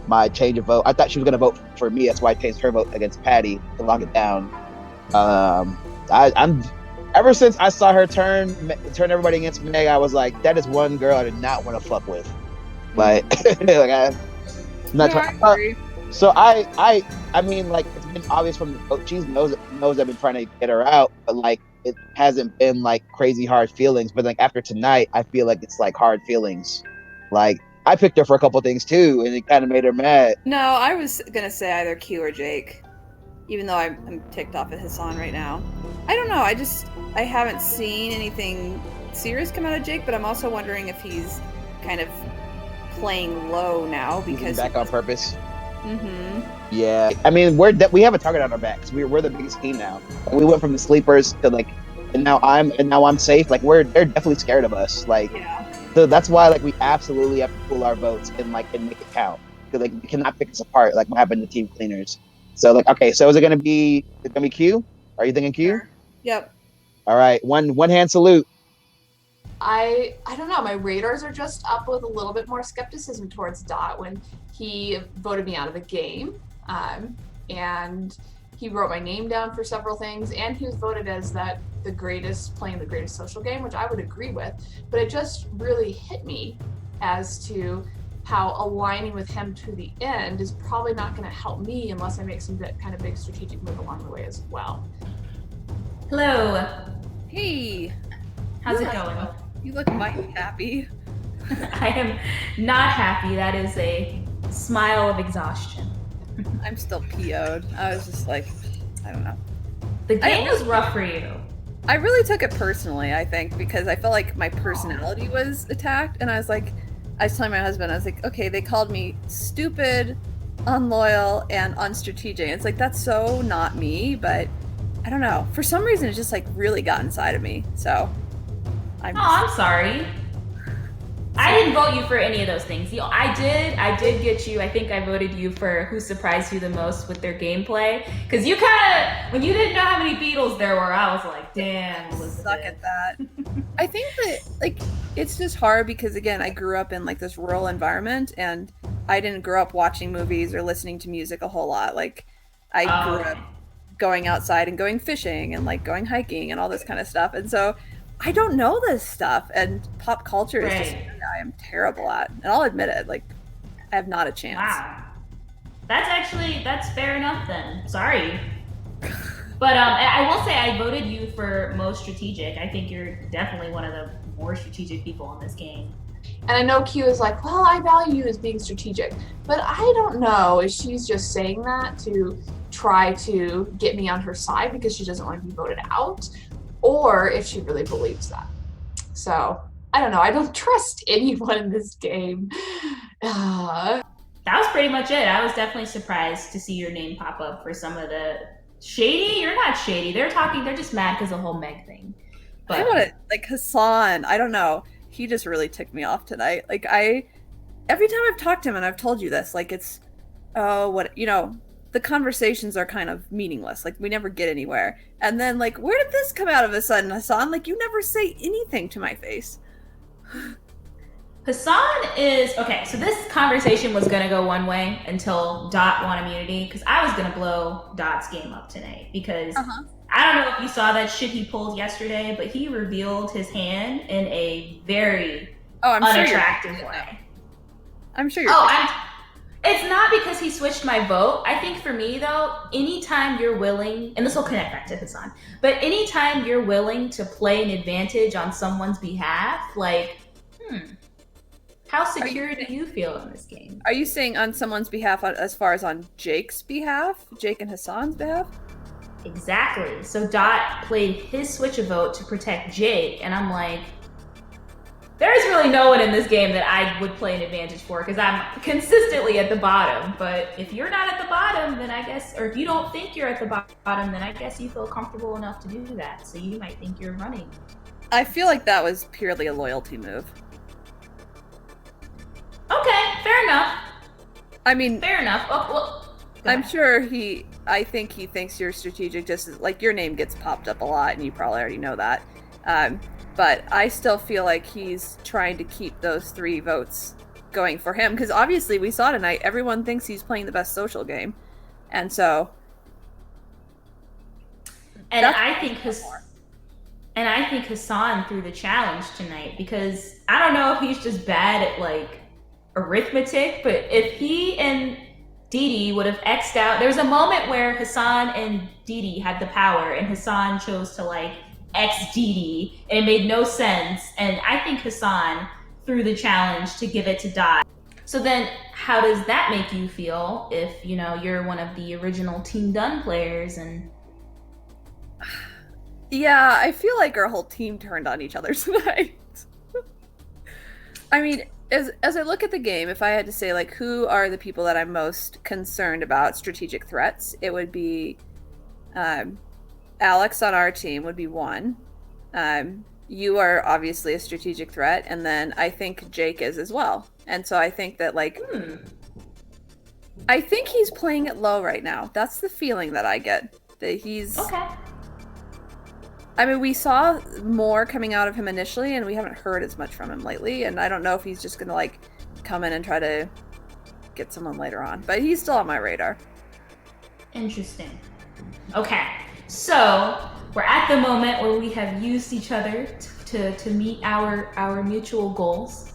my change of vote. I thought she was gonna vote for me. That's why I changed her vote against Patty to lock it down. I'm ever since I saw her turn everybody against Meg, I was like, that is one girl I did not want to fuck with. Like, I'm not trying. So I mean, like, it's been obvious from the vote. She knows I've been trying to get her out, but like, it hasn't been like crazy hard feelings. But like after tonight, I feel like it's like hard feelings. Like I picked her for a couple things too, and it kind of made her mad. No, I was gonna say either Q or Jake, even though I'm ticked off at Hassan right now. I don't know. I haven't seen anything serious come out of Jake, but I'm also wondering if he's kind of playing low now because back on purpose. Mm-hmm. Yeah, I mean we have a target on our backs. We're the biggest team now. We went from the sleepers to like, and now I'm safe. Like they're definitely scared of us. Like, yeah. So that's why like we absolutely have to pull our votes and make it count, because like we cannot pick us apart like what happened to Team Cleaners. So like, okay, so is it gonna be Q? Are you thinking Q? Yep. All right, one hand salute. I don't know. My radars are just up with a little bit more skepticism towards Dot when he voted me out of the game, and he wrote my name down for several things, and he was voted as playing the greatest social game, which I would agree with. But it just really hit me as to how aligning with him to the end is probably not going to help me unless I make some kind of big strategic move along the way as well. Hello. Hey. How's it going? You look mighty happy. I am not happy. That is a smile of exhaustion. I'm still PO'd. I was just like, I don't know. The game was rough for you. I really took it personally, I think, because I felt like my personality was attacked. And I was telling my husband, I was like, okay, they called me stupid, unloyal, and unstrategic. And it's like, that's so not me, but I don't know. For some reason, it just like really got inside of me. So I'm sorry. I didn't vote you for any of those things. I did get you. I think I voted you for who surprised you the most with their gameplay. Because you kind of, when you didn't know how many Beatles there were, I was like, damn, suck at that. I think that like it's just hard because again, I grew up in like this rural environment, and I didn't grow up watching movies or listening to music a whole lot. Like I grew up going outside and going fishing and like going hiking and all this kind of stuff. And so I don't know this stuff, and pop culture is just Right. something I am terrible at, and I'll admit it. Like, I have not a chance. Wow. That's fair enough then. Sorry. But I will say I voted you for most strategic. I think you're definitely one of the more strategic people in this game. And I know Q is like, well, I value you as being strategic. But I don't know if she's just saying that to try to get me on her side because she doesn't want to be voted out, or if she really believes that. So, I don't know. I don't trust anyone in this game. That was pretty much it. I was definitely surprised to see your name pop up for some of the shady. You're not shady. They're just mad because of the whole Meg thing. I want to, like, Hassan, I don't know. He just really ticked me off tonight. Like, every time I've talked to him, and I've told you this, like, it's, the conversations are kind of meaningless. Like, we never get anywhere. And then, like, where did this come out of a sudden, Hassan? Like, you never say anything to my face. Hassan is okay. So this conversation was gonna go one way until Dot won immunity, because I was gonna blow Dot's game up tonight because I don't know if you saw that shit he pulled yesterday, but he revealed his hand in a very unattractive way. I'm sure you're. It's not because he switched my vote. I think for me though, anytime you're willing, and this will connect back to Hassan, but anytime you're willing to play an advantage on someone's behalf, like, how secure do you feel in this game? Are you saying on someone's behalf, as far as on Jake's behalf? Jake and Hassan's behalf? Exactly. So Dot played his switch a vote to protect Jake, and I'm like, there's really no one in this game that I would play an advantage for because I'm consistently at the bottom. But if you're not at the bottom, then I guess, or if you don't think you're at the bottom, then I guess you feel comfortable enough to do that. So you might think you're running. I feel like that was purely a loyalty move. Okay, fair enough. I mean, fair enough. Well, I'm sure I think he thinks you're strategic, just as, like, your name gets popped up a lot, and you probably already know that. But I still feel like he's trying to keep those 3 votes going for him, because obviously we saw tonight, everyone thinks he's playing the best social game. And so... And I think Hassan threw the challenge tonight, because I don't know if he's just bad at, like, arithmetic, but if he and Didi would have X'd out, there was a moment where Hassan and Didi had the power, and Hassan chose to, like, X Didi, and it made no sense, and I think Hassan threw the challenge to give it to Dot. So then, how does that make you feel if, you know, you're one of the original Team Done players and... Yeah, I feel like our whole team turned on each other tonight. I mean, as I look at the game, if I had to say, like, who are the people that I'm most concerned about strategic threats, it would be Alex on our team would be one. You are obviously a strategic threat, and then I think Jake is as well. And so I think that, like, I think he's playing it low right now. That's the feeling that I get. That he's... Okay. I mean, we saw more coming out of him initially, and we haven't heard as much from him lately, and I don't know if he's just gonna, like, come in and try to get someone later on. But he's still on my radar. Interesting. Okay. So, we're at the moment where we have used each other to meet our mutual goals.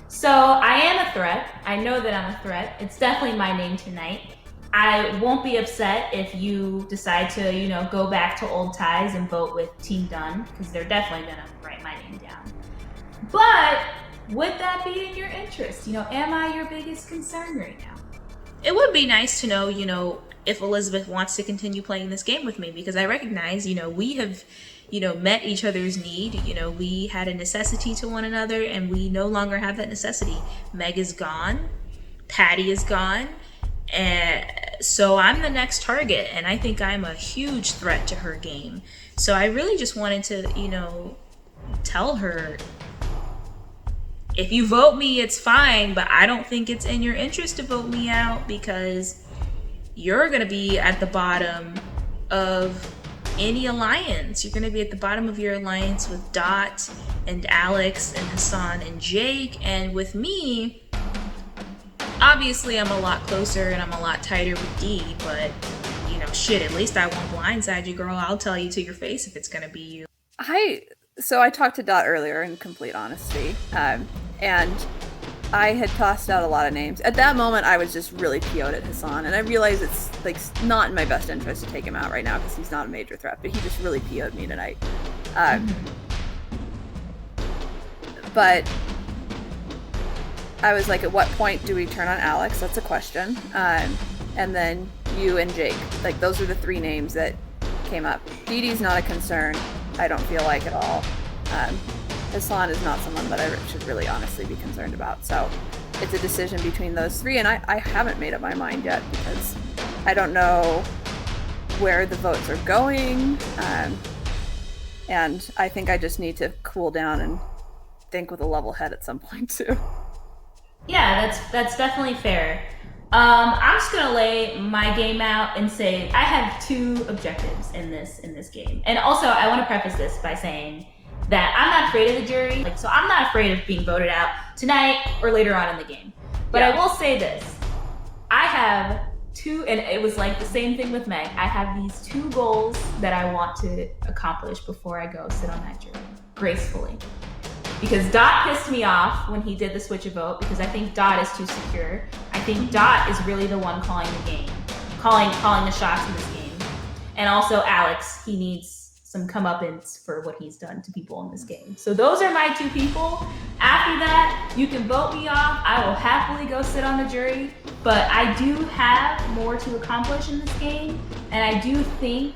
So, I am a threat. I know that I'm a threat. It's definitely my name tonight. I won't be upset if you decide to, you know, go back to old ties and vote with Team Done, because they're definitely gonna write my name down. But would that be in your interest? You know, am I your biggest concern right now? It would be nice to know, you know, if Elizabeth wants to continue playing this game with me, because I recognize, you know, we have, you know, met each other's need. You know, we had a necessity to one another, and we no longer have that necessity. Meg is gone. Patty is gone. And so I'm the next target, and I think I'm a huge threat to her game. So I really just wanted to, you know, tell her, if you vote me, it's fine, but I don't think it's in your interest to vote me out, because you're going to be at the bottom of any alliance. You're going to be at the bottom of your alliance with Dot and Alex and Hassan and Jake, and with me, obviously I'm a lot closer and I'm a lot tighter with Dee, but, you know, shit, at least I won't blindside you, girl. I'll tell you to your face if it's gonna be you. So I talked to Dot earlier in complete honesty, and I had tossed out a lot of names. At that moment, I was just really PO'd at Hassan, and I realized it's like not in my best interest to take him out right now because he's not a major threat, but he just really PO'd me tonight. But I was like, at what point do we turn on Alex? That's a question. And then you and Jake. Like, those are the three names that came up. Dee Dee's not a concern, I don't feel like at all. Hassan is not someone that I should really honestly be concerned about. So it's a decision between those three, and I haven't made up my mind yet because I don't know where the votes are going. And I think I just need to cool down and think with a level head at some point too. Yeah, that's definitely fair. I'm just gonna lay my game out and say I have two objectives in this game. And also, I want to preface this by saying that I'm not afraid of the jury. So I'm not afraid of being voted out tonight or later on in the game. But I will say this: I have two, and it was like the same thing with Meg. I have these two goals that I want to accomplish before I go sit on that jury gracefully. Because Dot pissed me off when he did the switch of vote because I think Dot is too secure. I think Dot is really the one calling the game, calling the shots in this game. And also Alex, he needs some comeuppance for what he's done to people in this game. So those are my two people. After that, you can vote me off. I will happily go sit on the jury. But I do have more to accomplish in this game. And I do think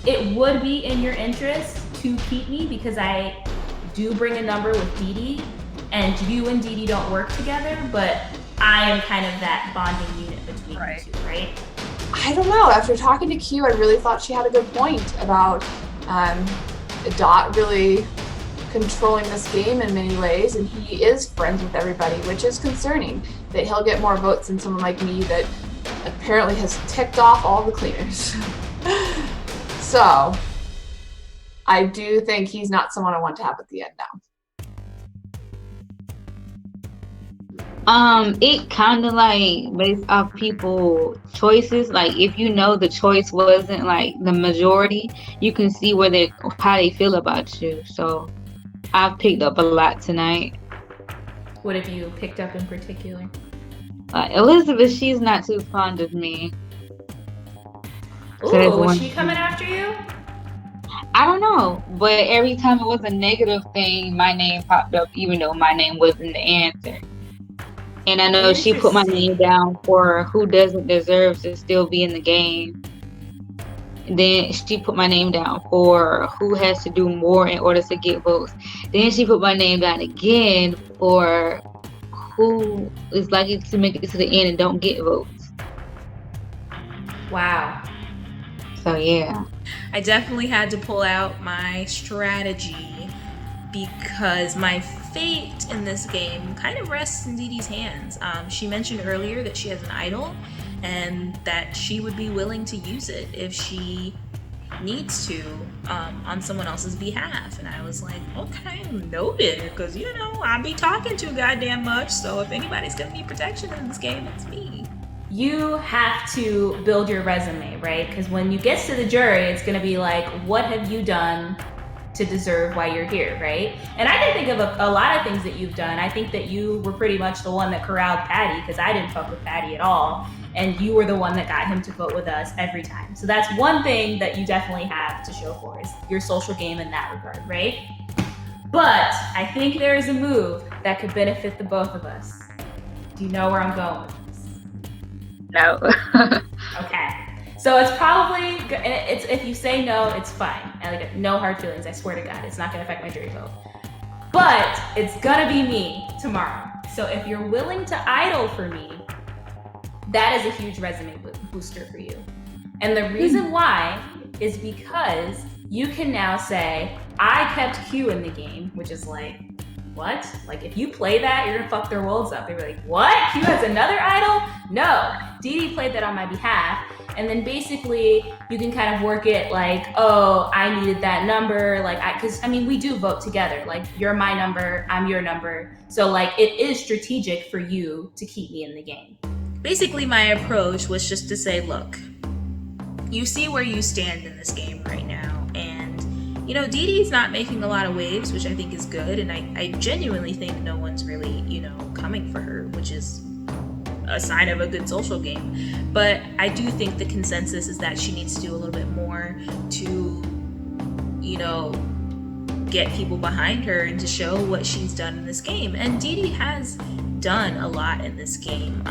it would be in your interest to keep me because I do bring a number with Dee Dee, and you and Dee Dee don't work together, but I am kind of that bonding unit between you two, right? I don't know. After talking to Q, I really thought she had a good point about Dot really controlling this game in many ways, and he is friends with everybody, which is concerning that he'll get more votes than someone like me that apparently has ticked off all the cleaners. So I do think he's not someone I want to have at the end now. It kind of like based off people choices. Like if you know the choice wasn't like the majority, you can see how they feel about you. So I've picked up a lot tonight. What have you picked up in particular? Elizabeth, she's not too fond of me. Ooh, So was she coming after you? I don't know, but every time it was a negative thing, my name popped up, even though my name wasn't the answer. And I know she put my name down for who doesn't deserve to still be in the game. Then she put my name down for who has to do more in order to get votes. Then she put my name down again for who is likely to make it to the end and don't get votes. Wow. So yeah. I definitely had to pull out my strategy because my fate in this game kind of rests in Dee Dee's hands. She mentioned earlier that she has an idol and that she would be willing to use it if she needs to on someone else's behalf. And I was like, okay, noted, because I be talking too goddamn much, so if anybody's gonna need protection in this game, it's me. You have to build your resume, right? Because when you get to the jury, it's going to be like, what have you done to deserve why you're here, right? And I can think of a lot of things that you've done. I think that you were pretty much the one that corralled Patty because I didn't fuck with Patty at all. And you were the one that got him to vote with us every time. So that's one thing that you definitely have to show for is your social game in that regard, right? But I think there is a move that could benefit the both of us. Do you know where I'm going with this? No. Okay. So it's probably, if you say no, it's fine. Like, no hard feelings, I swear to God. It's not going to affect my jury vote. But it's going to be me tomorrow. So if you're willing to idle for me, that is a huge resume booster for you. And the reason why is because you can now say, I kept Q in the game, which is like, what? Like, if you play that, you're gonna fuck their worlds up. They were like, what? Q has another idol? No. Dee Dee played that on my behalf. And then basically, you can kind of work it like, oh, I needed that number. Like, because we do vote together. Like, you're my number, I'm your number. So, like, it is strategic for you to keep me in the game. Basically, my approach was just to say, look, you see where you stand in this game right now. And, you know, Dee Dee's not making a lot of waves, which I think is good. And I genuinely think no one's really, you know, coming for her, which is a sign of a good social game. But I do think the consensus is that she needs to do a little bit more to, you know, get people behind her and to show what she's done in this game. And Dee Dee has done a lot in this game.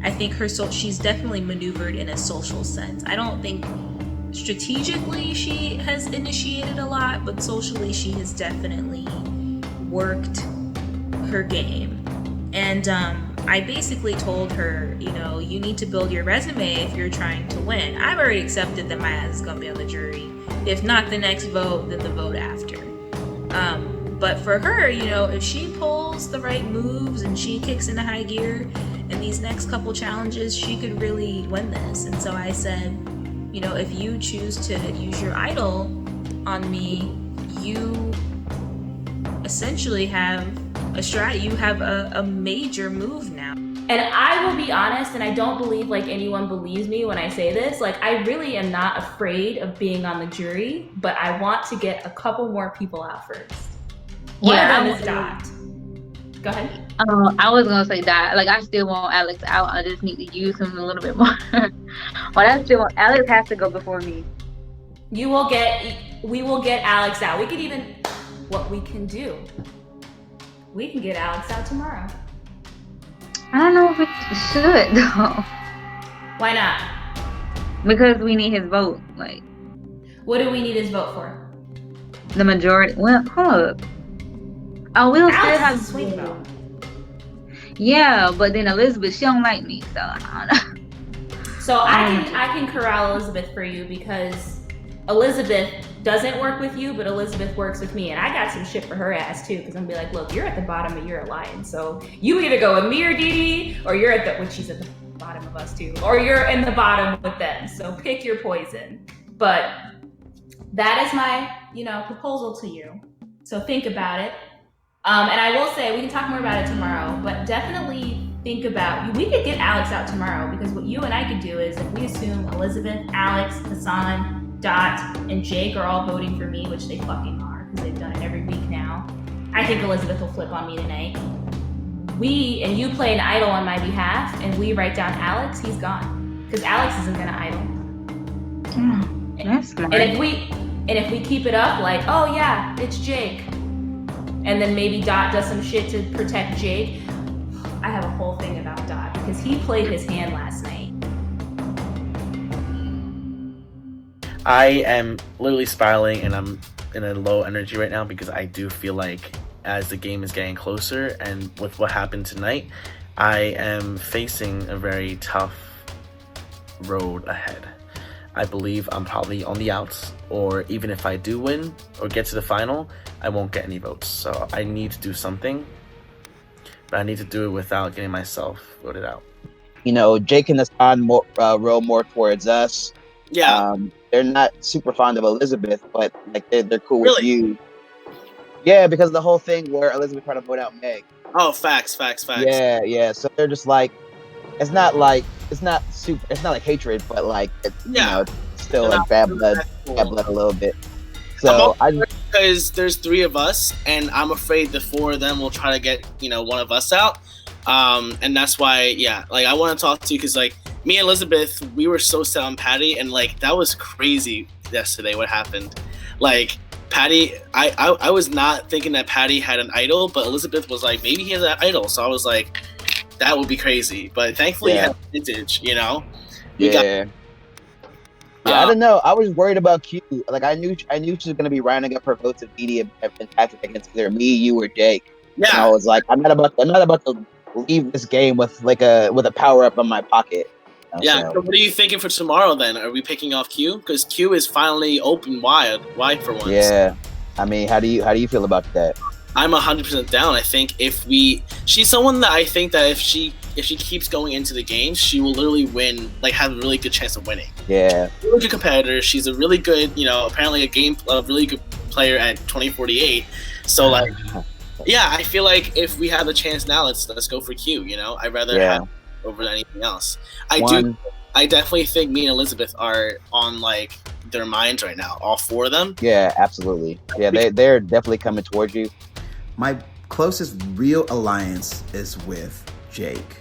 I think she's definitely maneuvered in a social sense. I don't think strategically she has initiated a lot, but socially she has definitely worked her game. And I basically told her, you know, you need to build your resume if you're trying to win. I've already accepted that my ass is going to be on the jury. If not the next vote, then the vote after. But for her, you know, if she pulls the right moves and she kicks into high gear in these next couple challenges, she could really win this. And so I said, you know, if you choose to use your idol on me, you essentially have a strat. You have a major move now. And I will be honest, and I don't believe like anyone believes me when I say this, like I really am not afraid of being on the jury, but I want to get a couple more people out first. One of them is Dot. Go ahead. I was gonna say that. Like I still want Alex out. I just need to use him a little bit more. But I still want Alex has to go before me. We will get Alex out. We could even, what we can do, we can get Alex out tomorrow. I don't know if we should though. Why not? Because we need his vote. Like, what do we need his vote for? The majority. Well, hold up. Oh, we'll Alex still have is a swing vote. Yeah, but then Elizabeth, she don't like me, so I don't know. So I can corral Elizabeth for you because Elizabeth doesn't work with you, but Elizabeth works with me, and I got some shit for her ass too. Because I'm gonna be like, look, you're at the bottom and you're a lion, so you either go with me or Dee Dee, or you're at the, which she's at the bottom of us too, or you're in the bottom with them. So pick your poison. But that is my, you know, proposal to you. So think about it. And I will say, we can talk more about it tomorrow, but definitely think about, we could get Alex out tomorrow because what you and I could do is if we assume Elizabeth, Alex, Hassan, Dot, and Jake are all voting for me, which they fucking are because they've done it every week now. I think Elizabeth will flip on me tonight. You play an idol on my behalf and we write down Alex, he's gone. Because Alex isn't gonna idol. That's smart. And if we keep it up, like, oh yeah, it's Jake. And then maybe Dot does some shit to protect Jake. I have a whole thing about Dot because he played his hand last night. I am literally spiraling and I'm in a low energy right now because I do feel like as the game is getting closer and with what happened tonight, I am facing a very tough road ahead. I believe I'm probably on the outs, or even if I do win or get to the final, I won't get any votes. So I need to do something, but I need to do it without getting myself voted out. You know, Jake and Hassan row more towards us. Yeah. They're not super fond of Elizabeth, but like they're cool with you. Yeah, because of the whole thing where Elizabeth tried to vote out Meg. Oh, facts. Yeah. So they're just like, it's not like hatred, but like it's, you know, it's still like bad blood a little bit. So because there's three of us, and I'm afraid the four of them will try to get, you know, one of us out. And that's why, like I want to talk to you because like me and Elizabeth, we were so set on Patty, and like that was crazy yesterday. What happened? Like Patty, I was not thinking that Patty had an idol, but Elizabeth was like, maybe he has an idol. So I was like, that would be crazy. But thankfully, he had vintage, you know. I don't know. I was worried about Q. Like I knew she was gonna be rounding up her votes of Dee Dee and Patrick against either me, you, or Jake. Yeah. And I was like, I'm not about to leave this game with a power up in my pocket. Yeah. So what are you thinking for tomorrow then? Are we picking off Q? Because Q is finally open wide for once. Yeah. I mean, how do you feel about that? I'm 100% down. I think she's someone that I think that if she keeps going into the game, she will literally win, like have a really good chance of winning. Yeah. Really good competitor. She's a really good, you know, apparently a really good player at 2048. So like, yeah, I feel like if we have a chance now, let's go for Q. You know, I'd rather have over anything else. I I definitely think me and Elizabeth are on like their minds right now. All four of them. Yeah, absolutely. Yeah, they're definitely coming towards you. My closest real alliance is with Jake.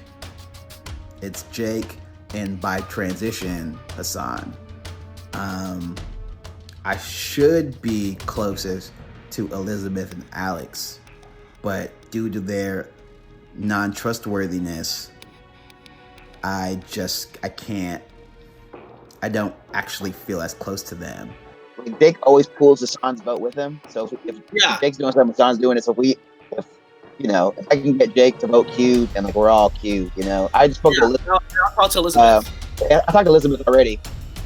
It's Jake, and by transition, Hassan. I should be closest to Elizabeth and Alex, but due to their non-trustworthiness, I can't. I don't actually feel as close to them. Jake always pulls Hassan's vote with him. So if Jake's doing something, Hassan's doing it. So if I can get Jake to vote Q, then like we're all Q. I just spoke to Elizabeth. I'll talk to Elizabeth. I talked to Elizabeth already.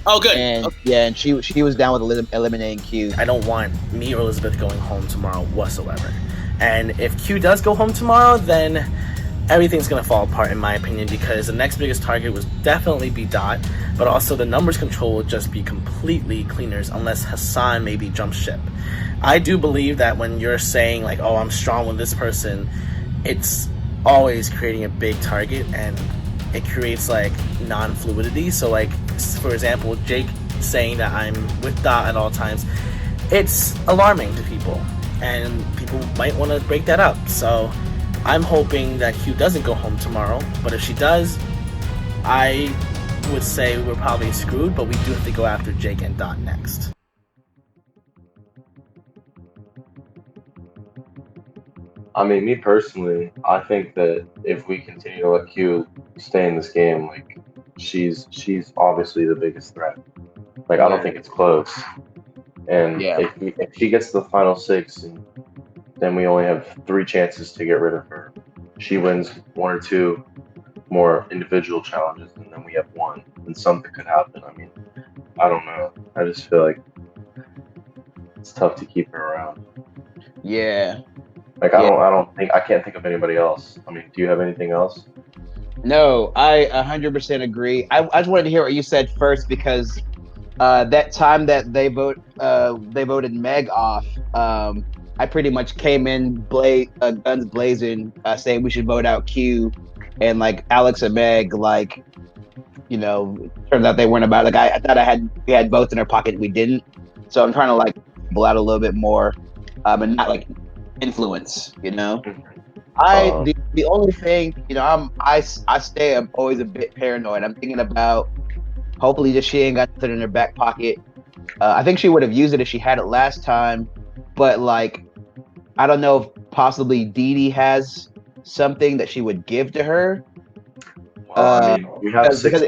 Oh, good. And okay. yeah, and she was down with eliminating Q. I don't want me or Elizabeth going home tomorrow whatsoever. And if Q does go home tomorrow, then everything's going to fall apart in my opinion, because the next biggest target would definitely be Dot, but also the numbers control would just be completely cleaners unless Hassan maybe jumps ship. I do believe that when you're saying like, oh, I'm strong with this person, it's always creating a big target and it creates like non-fluidity. So like, for example, Jake saying that I'm with Dot at all times, it's alarming to people and people might want to break that up. So I'm hoping that Q doesn't go home tomorrow, but if she does, I would say we're probably screwed, but we do have to go after Jake and Dot next. I mean, me personally, I think that if we continue to let Q stay in this game, like she's obviously the biggest threat. Like I don't think it's close. And if she gets to the final 6, then we only have 3 chances to get rid of her. She wins 1 or 2 more individual challenges, and then we have 1, and something could happen. I mean, I don't know. I just feel like it's tough to keep her around. Yeah. Like I can't think of anybody else. I mean, do you have anything else? No, I 100% agree. I just wanted to hear what you said first, because that time that they voted Meg off, I pretty much came in guns blazing, saying we should vote out Q, and like Alex and Meg, like, turns out they weren't about it. Like I thought we had both in our pocket, we didn't. So I'm trying to like pull out a little bit more, and not like influence. The only thing, I stay always a bit paranoid. I'm thinking about hopefully just she ain't got nothing in her back pocket. I think she would have used it if she had it last time, but like I don't know if possibly Dee Dee has something that she would give to her. Well, I mean, we have 6.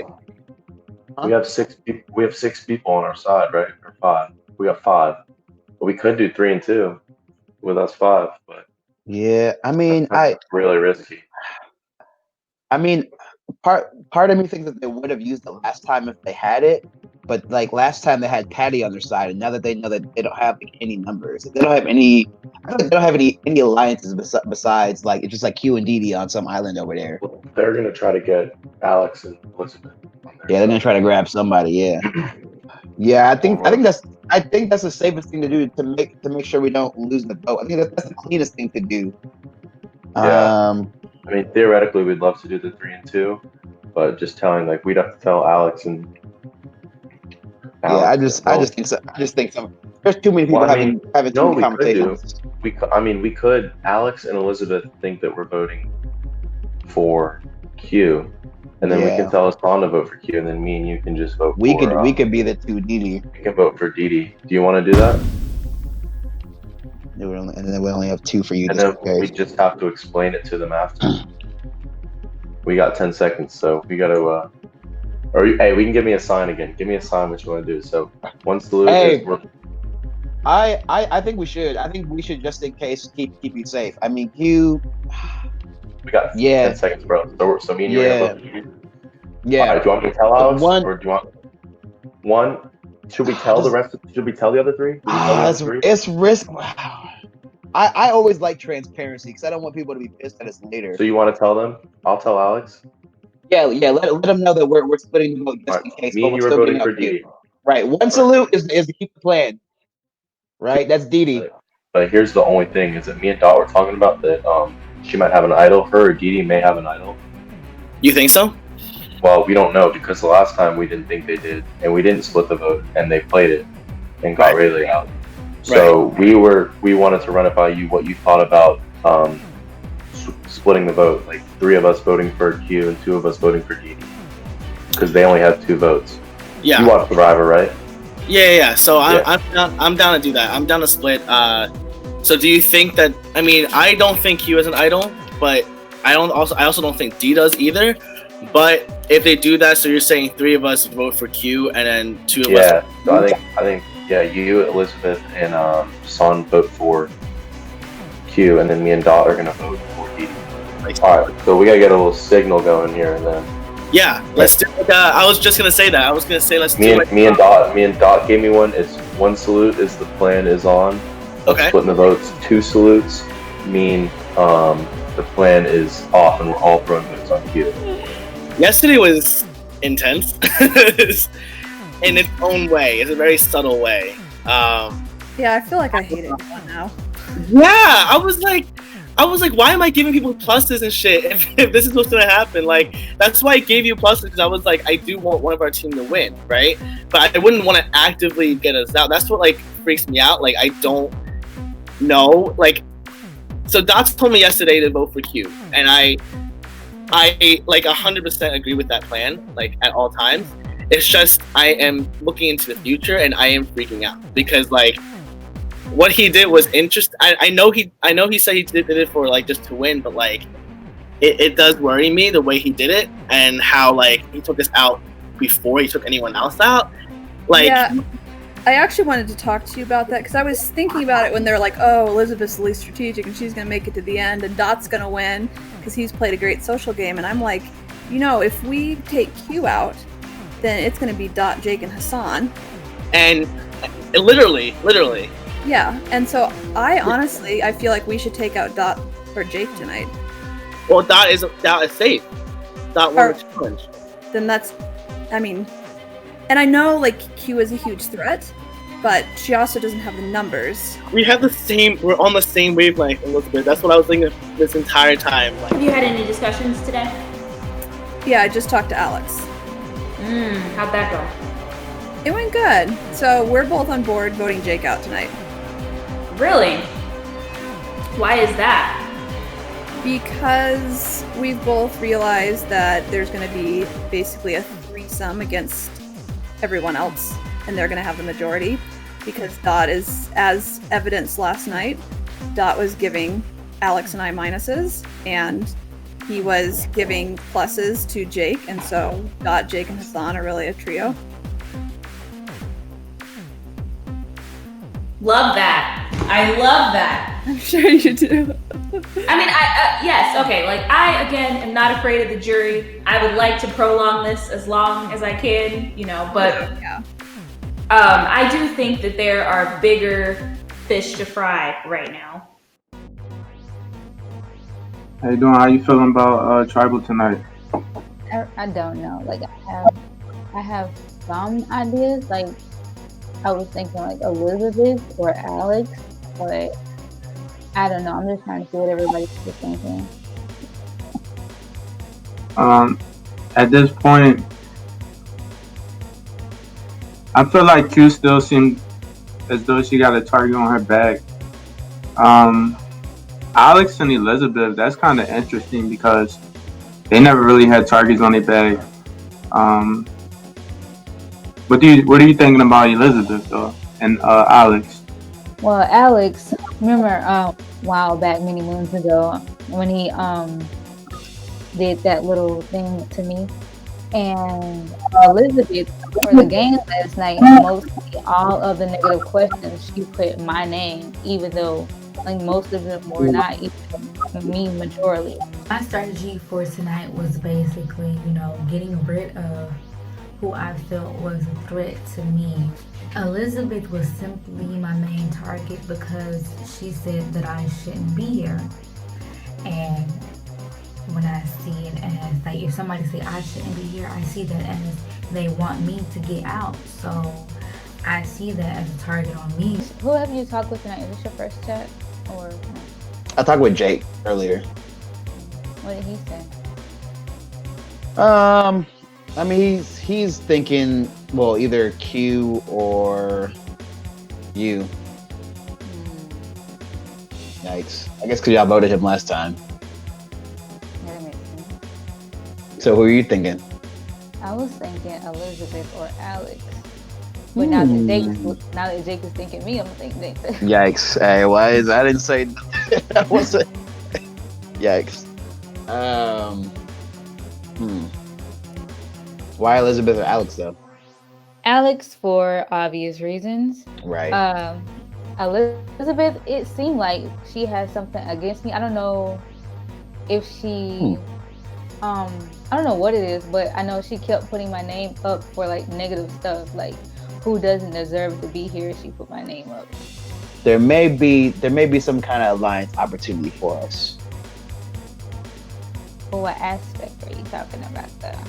We have 6 people. We have 6 people on our side, right? Or 5. We got 5. But we could do 3 and 2 with us 5. But yeah, I mean, that's really risky. I mean, part of me thinks that they would have used it last time if they had it, but like last time they had Patty on their side, and now that they know that they don't have like, any numbers, they don't have any. They don't have any alliances besides like it's just like Q and Dee Dee on some island over there. Well, they're gonna try to get Alex and Elizabeth. Yeah, they're gonna try to grab somebody. Yeah, yeah. I think that's the safest thing to do to make sure we don't lose the vote. I think that's the cleanest thing to do. Yeah. I mean, theoretically, we'd love to do the 3 and 2, but just telling like we'd have to tell Alex and. I just think so. I just think so. There's too many people having too many conversations. We could. Alex and Elizabeth think that we're voting for Q, and then we can tell Hassan to vote for Q, and then me and you can just vote. We could be the 2 Dee Dee. We can vote for Dee Dee. Do you want to do that? And then we only have 2 for you. And then we just have to explain it to them after. We got 10 seconds, so we got to. Hey, we can give me a sign again. Give me a sign what you want to do. So once the I think we should. I think we should just in case keep you safe. I mean, Q. We got 10 seconds, bro. So me and you are gonna vote. Yeah. All right, do you want me to tell Alex, or do you want 1? Should we tell the rest? Should we tell the other 3? It's risk. I always like transparency because I don't want people to be pissed at us later. So you want to tell them? I'll tell Alex. Yeah. Let them know that we're splitting the vote just in case. Me and you are voting for Dee Dee. Right. One salute is to keep the plan. Right. That's Dee Dee. But here's the only thing: is that me and Dot were talking about that. She might have an idol. Her or Dee Dee may have an idol. You think so? Well, we don't know because the last time we didn't think they did, and we didn't split the vote, and they played it and got Rayleigh out. So we wanted to run it by you what you thought about splitting the vote, like 3 of us voting for Q and 2 of us voting for Dee, because they only had 2 votes. Yeah. You watched Survivor, right? Yeah. So I'm down to do that. I'm down to split. So do you think that? I mean, I don't think Q is an idol, but I also don't think D does either. But if they do that, so you're saying 3 of us vote for Q and then 2 of us. Yeah. So I think you, Elizabeth, and Son vote for Q, and then me and Dot are gonna vote for D. All right. So we gotta get a little signal going here, and then. Yeah, let's do it. I was just gonna say that. I was gonna say let's do it. Me and Dot gave me one. It's 1 salute is the plan is on. Okay. Splitting the votes. 2 salutes mean the plan is off, and we're all throwing votes on Q. Yesterday was intense in its own way. It's a very subtle way. Yeah, I feel like I hate it now. Yeah, I was like, why am I giving people pluses and shit if this is what's gonna happen? Like, that's why I gave you pluses, because I was like, I do want one of our team to win, right? But I wouldn't want to actively get us out. That's what like freaks me out. Like, I don't know. Like, so Dots told me yesterday to vote for Q, and I like 100% agree with that plan, like at all times. It's just I am looking into the future and I am freaking out because like what he did was interesting. I know he said he did it for like just to win, but like it does worry me the way he did it and how like he took us out before he took anyone else out. Like, yeah, I actually wanted to talk to you about that because I was thinking about it when they're like, oh, Elizabeth's the least strategic and she's going to make it to the end and Dot's going to win because he's played a great social game. And I'm like, you know, if we take Q out, then it's going to be Dot, Jake, and Hassan. And literally. Yeah, and so I feel like we should take out Dot or Jake tonight. Well, Dot is safe. Dot won the challenge. Then that's, I mean, and I know like Q is a huge threat, but she also doesn't have the numbers. We're on the same wavelength, Elizabeth. That's what I was thinking this entire time. Like, have you had any discussions today? Yeah, I just talked to Alex. How'd that go? It went good. So we're both on board voting Jake out tonight. Really? Why is that? Because we've both realized that there's going to be basically a threesome against everyone else, and they're going to have the majority. Because Dot is, as evidenced last night, Dot was giving Alex and I minuses, and he was giving pluses to Jake, and so Dot, Jake, and Hassan are really a trio. Love that. I love that. I'm sure you do. I mean, yes, okay. Like, I, again, am not afraid of the jury. I would like to prolong this as long as I can, you know, but yeah. I do think that there are bigger fish to fry right now. How you doing? How you feeling about Tribal tonight? I don't know. Like, I have some ideas. Like, I was thinking like Elizabeth or Alex, but I don't know. I'm just trying to see what everybody's thinking. At this point, I feel like Q still seems as though she got a target on her back. Alex and Elizabeth, that's kind of interesting because they never really had targets on their back. What are you thinking about Elizabeth though, and Alex? Well, Alex, remember a while back, many moons ago, when he did that little thing to me, and Elizabeth for the game last night, mostly all of the negative questions she put my name, even though like most of them were not even me majorly. My strategy for tonight was basically, getting rid of who I felt was a threat to me. Elizabeth was simply my main target because she said that I shouldn't be here. And when I see it as, like, if somebody say I shouldn't be here, I see that as they want me to get out. So I see that as a target on me. Who have you talked with tonight? Is this your first chat? Or no? I talked with Jake earlier. What did he say? I mean, he's thinking, well, either Q or you. Yikes! I guess because y'all voted him last time. That makes sense. So who are you thinking? I was thinking Elizabeth or Alex. But now that Jake is thinking me, I'm thinking Nathan. Yikes! Hey, why is I didn't say that wasn't. Yikes. Why Elizabeth or Alex though? Alex for obvious reasons. Right. Elizabeth, it seemed like she had something against me. I don't know if she I don't know what it is, but I know she kept putting my name up for like negative stuff, like who doesn't deserve to be here. She put my name up. There may be some kind of alliance opportunity for us. For what aspect are you talking about though?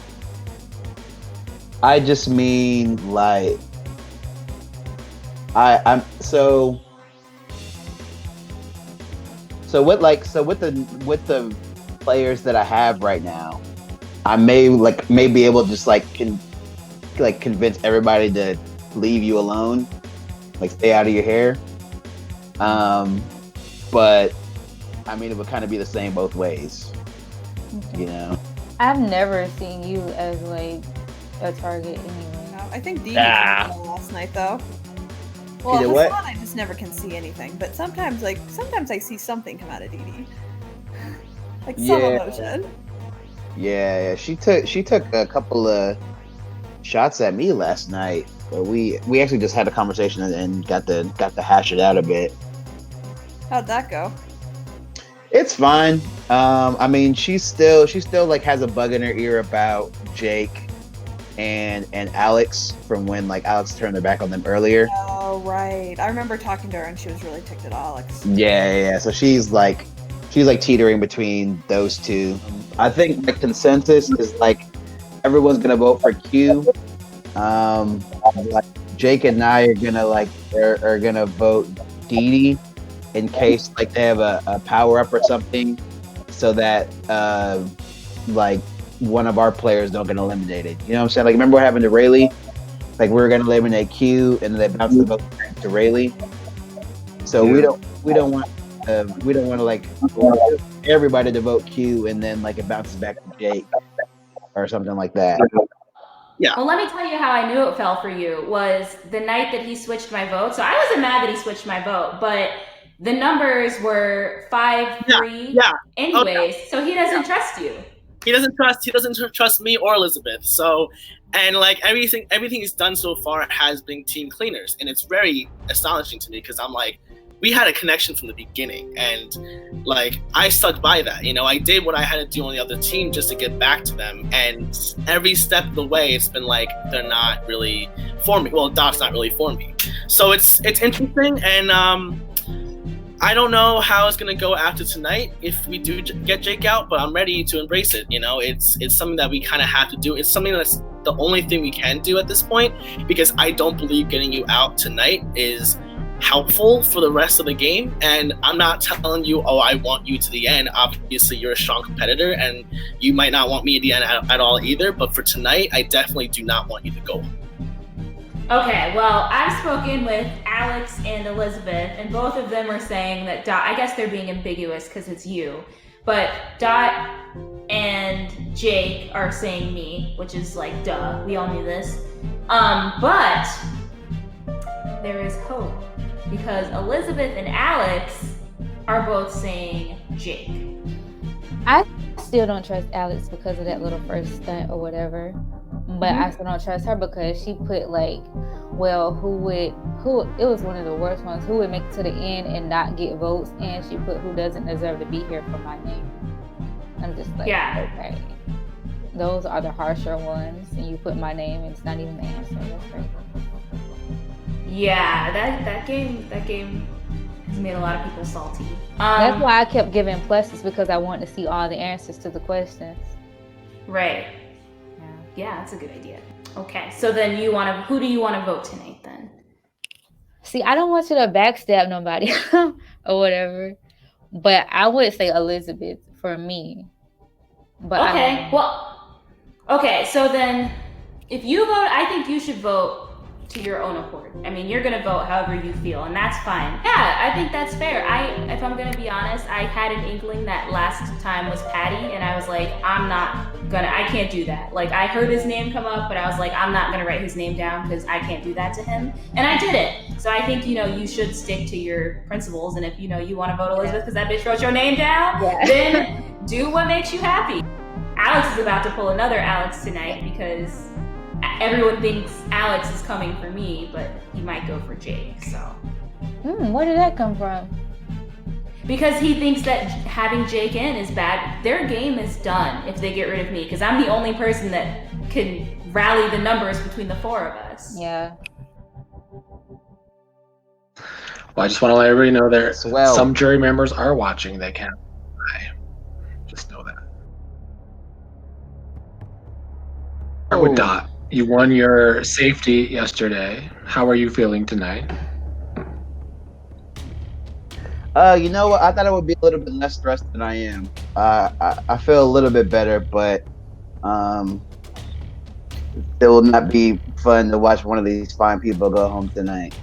I just mean like I'm so with the players that I have right now, I may be able to just convince everybody to leave you alone, like stay out of your hair. But I mean it would kind of be the same both ways. Okay. You know. I've never seen you as like a target anyway. No, I think Dee last night though. Well, you know with what? Swan, I just never can see anything. But sometimes I see something come out of Dee Dee. Like some emotion. Yeah. She took a couple of shots at me last night. But we actually just had a conversation and got to hash it out a bit. How'd that go? It's fine. I mean, she still like has a bug in her ear about Jake and Alex from when like Alex turned their back on them earlier. Oh right, I remember talking to her and she was really ticked at Alex. Yeah. So she's like teetering between those two. I think the consensus is like everyone's gonna vote for Q. Like Jake and I are gonna vote Dee Dee in case like they have a power up or something, so that like one of our players don't get eliminated. You know what I'm saying? Like remember what happened to Rayleigh? Like we were gonna eliminate Q and then they bounced the vote to Rayleigh. So we don't want to like everybody to vote Q and then like it bounces back to Jake or something like that. Yeah. Well, let me tell you how I knew it fell for you was the night that he switched my vote. So I wasn't mad that he switched my vote, but the numbers were 5-3 anyways, so he doesn't trust you. He doesn't trust me or Elizabeth. So, and like everything he's done so far has been team cleaners, and it's very astonishing to me because I'm like, we had a connection from the beginning, and like I stuck by that. You know, I did what I had to do on the other team just to get back to them, and every step of the way, it's been like they're not really for me. Well, Doc's not really for me. So it's interesting, and I don't know how it's gonna go after tonight if we do get Jake out, but I'm ready to embrace it. You know, it's something that we kind of have to do. It's something that's the only thing we can do at this point because I don't believe getting you out tonight is helpful for the rest of the game. And I'm not telling you, oh, I want you to the end. Obviously, you're a strong competitor, and you might not want me at the end at all either. But for tonight, I definitely do not want you to go. Okay, well, I've spoken with Alex and Elizabeth, and both of them are saying that Dot, I guess they're being ambiguous because it's you, but Dot and Jake are saying me, which is like, duh, we all knew this. But there is hope because Elizabeth and Alex are both saying Jake. I still don't trust Alex because of that little first stunt or whatever. But I still don't trust her because she put like, well, who it was one of the worst ones, who would make it to the end and not get votes, and she put who doesn't deserve to be here for my name. I'm just like, okay. Those are the harsher ones, and you put my name and it's not even the answer. That's crazy. Yeah, that game has made a lot of people salty. That's why I kept giving pluses because I wanted to see all the answers to the questions. Right. Yeah, that's a good idea. Okay, so then who do you want to vote tonight then? See, I don't want you to backstab nobody or whatever, but I would say Elizabeth for me. But okay, well, Okay, so then if you vote, I think you should vote to your own accord. I mean, you're gonna vote however you feel, and that's fine. Yeah, I think that's fair. If I'm gonna be honest, I had an inkling that last time was Patty, and I was like, I can't do that. Like, I heard his name come up, but I was like, I'm not gonna write his name down because I can't do that to him, and I did it. So I think you should stick to your principles, and if you want to vote Elizabeth because that bitch wrote your name down, then do what makes you happy. Alex is about to pull another Alex tonight because everyone thinks Alex is coming for me, but he might go for Jake, so. Where did that come from? Because he thinks that having Jake in is bad. Their game is done if they get rid of me, because I'm the only person that can rally the numbers between the four of us. Yeah. Well, I just want to let everybody know there Swell. some jury members are watching. They can't lie. Just know that. Start with Dot. You won your safety yesterday. How are you feeling tonight? You know what? I thought I would be a little bit less stressed than I am. I feel a little bit better, but it will not be fun to watch one of these fine people go home tonight.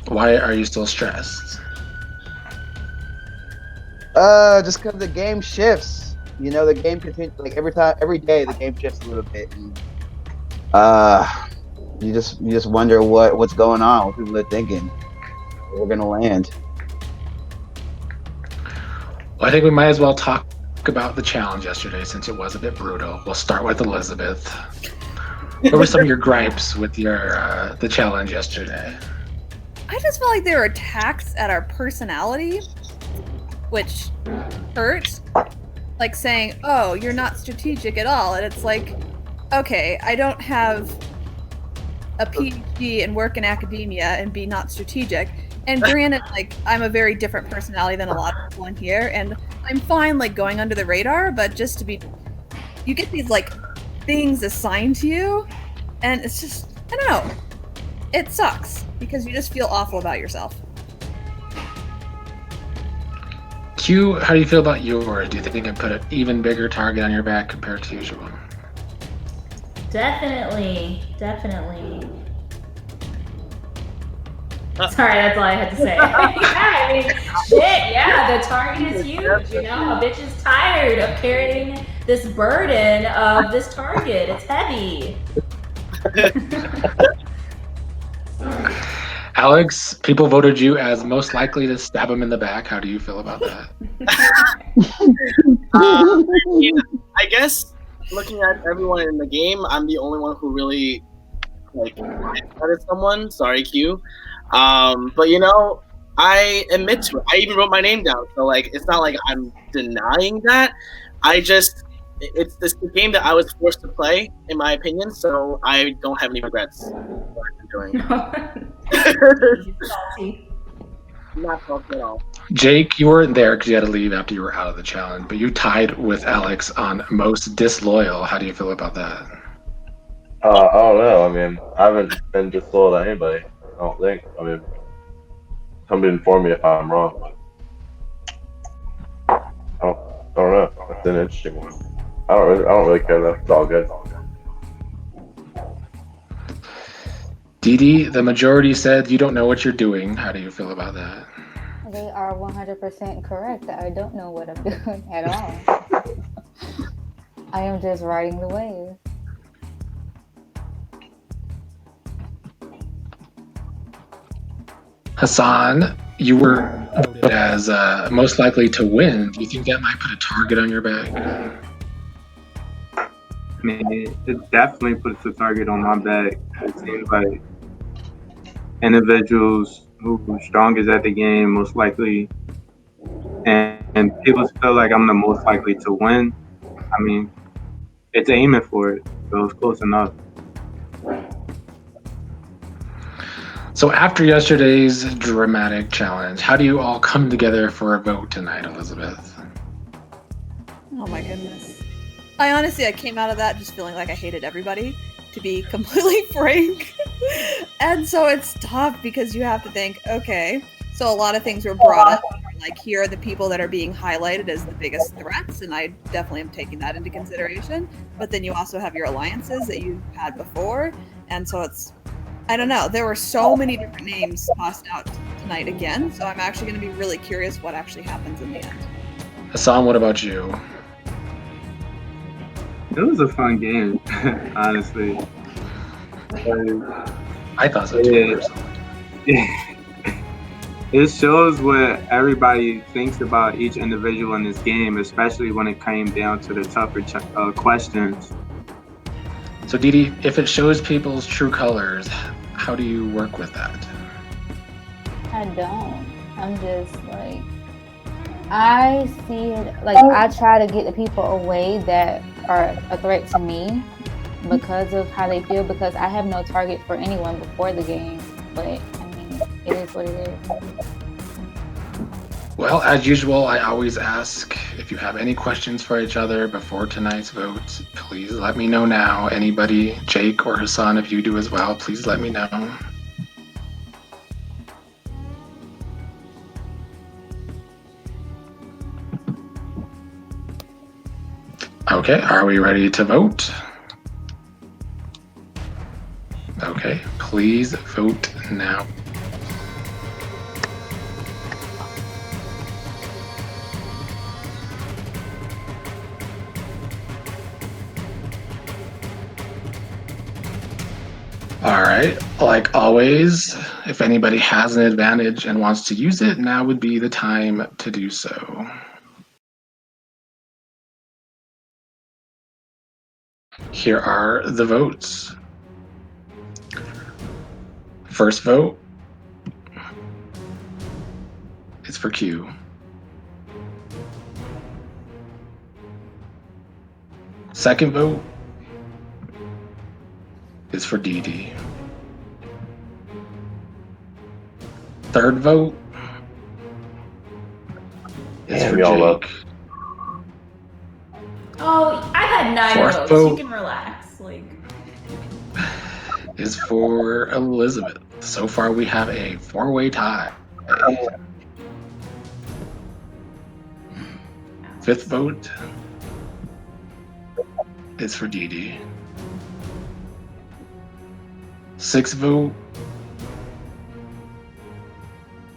Why are you still stressed? Just because the game shifts. The game continues. Like every day, the game shifts a little bit, and you just wonder what's going on, what people are thinking, where we're gonna land. Well, I think we might as well talk about the challenge yesterday since it was a bit brutal. We'll start with Elizabeth. What were some of your gripes with the challenge yesterday? I just felt like there were attacks at our personality, which hurt. Like saying, oh, you're not strategic at all. And it's like, okay, I don't have a PhD and work in academia and be not strategic. And granted, like, I'm a very different personality than a lot of people in here. And I'm fine, like, going under the radar, but just you get these, like, things assigned to you. And it's just, I don't know. It sucks because you just feel awful about yourself. Q, how do you feel about yours? Do you think it put an even bigger target on your back compared to usual? Definitely. Sorry, that's all I had to say. I mean, shit, yeah, the target is huge, A bitch is tired of carrying this burden of this target. It's heavy. Alex, people voted you as most likely to stab him in the back. How do you feel about that? I guess looking at everyone in the game, I'm the only one who really headshotted someone. Sorry, Q. But I admit to it. I even wrote my name down, so it's not like I'm denying that. It's the game that I was forced to play, in my opinion. So I don't have any regrets. What I'm doing. Not salty at all. Jake, you weren't there because you had to leave after you were out of the challenge, but you tied with Alex on most disloyal. How do you feel about that? I don't know. I mean, I haven't been disloyal to anybody. I don't think. I mean, somebody inform me if I'm wrong. I don't know. That's an interesting one. I don't really care though. It's all good. Dee Dee, the majority said you don't know what you're doing. How do you feel about that? They are 100% correct. I don't know what I'm doing at all. I am just riding the wave. Hassan, you were voted as most likely to win. Do you think that might put a target on your back? I mean, it definitely puts a target on my back. It seems like individuals who are strongest at the game, most likely, and people feel like I'm the most likely to win. I mean, it's aiming for it, so it's close enough. So after yesterday's dramatic challenge, how do you all come together for a vote tonight, Elizabeth? Oh my goodness. I came out of that just feeling like I hated everybody, to be completely frank. And so it's tough because you have to think, okay, so a lot of things were brought up like, here are the people that are being highlighted as the biggest threats, and I definitely am taking that into consideration. But then you also have your alliances that you've had before, and so it's, I don't know. There were so many different names tossed out tonight again, so I'm actually going to be really curious what actually happens in the end. Hassan, what about you? It was a fun game, honestly. I thought so too. It shows what everybody thinks about each individual in this game, especially when it came down to the tougher questions. So, Didi, if it shows people's true colors, how do you work with that? I don't. I'm just like, I see it, like, I try to get the people away that are a threat to me because of how they feel, because I have no target for anyone before the game. But I mean, it is what it is. Well, as usual, I always ask if you have any questions for each other before tonight's vote. Please let me know now. Anybody, Jake or Hassan, if you do as well, please let me know. Okay, are we ready to vote? Okay, please vote now. All right, like always, if anybody has an advantage and wants to use it, now would be the time to do so. Here are the votes. First vote is for Q. Second vote is for Didi. Third vote is for Jake. Oh, I had 9 Fourth votes. vote. You can relax. Like, Is for Elizabeth. So far we have a 4-way tie. Fifth vote is for Didi. Sixth vote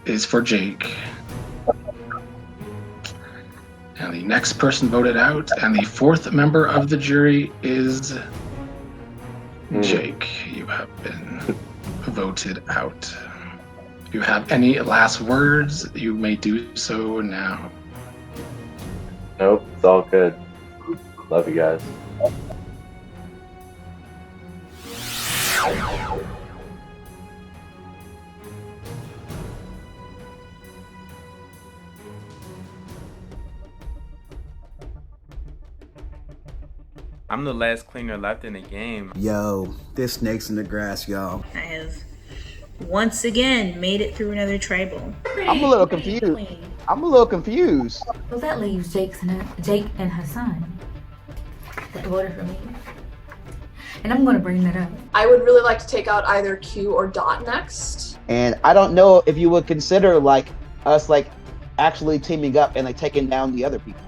is for Jake. And the next person voted out, and the fourth member of the jury is Jake. You have been voted out. If you have any last words, you may do so now. Nope, it's all good. Love you guys. I'm the last cleaner left in the game. Yo, there's snakes in the grass, y'all. I have once again made it through another tribal. I'm a little confused. I'm a little confused. Well, that leaves Jake and Hassan that voted for me. And I'm going to bring that up. I would really like to take out either Q or Dot next. And I don't know if you would consider like us like actually teaming up and like taking down the other people.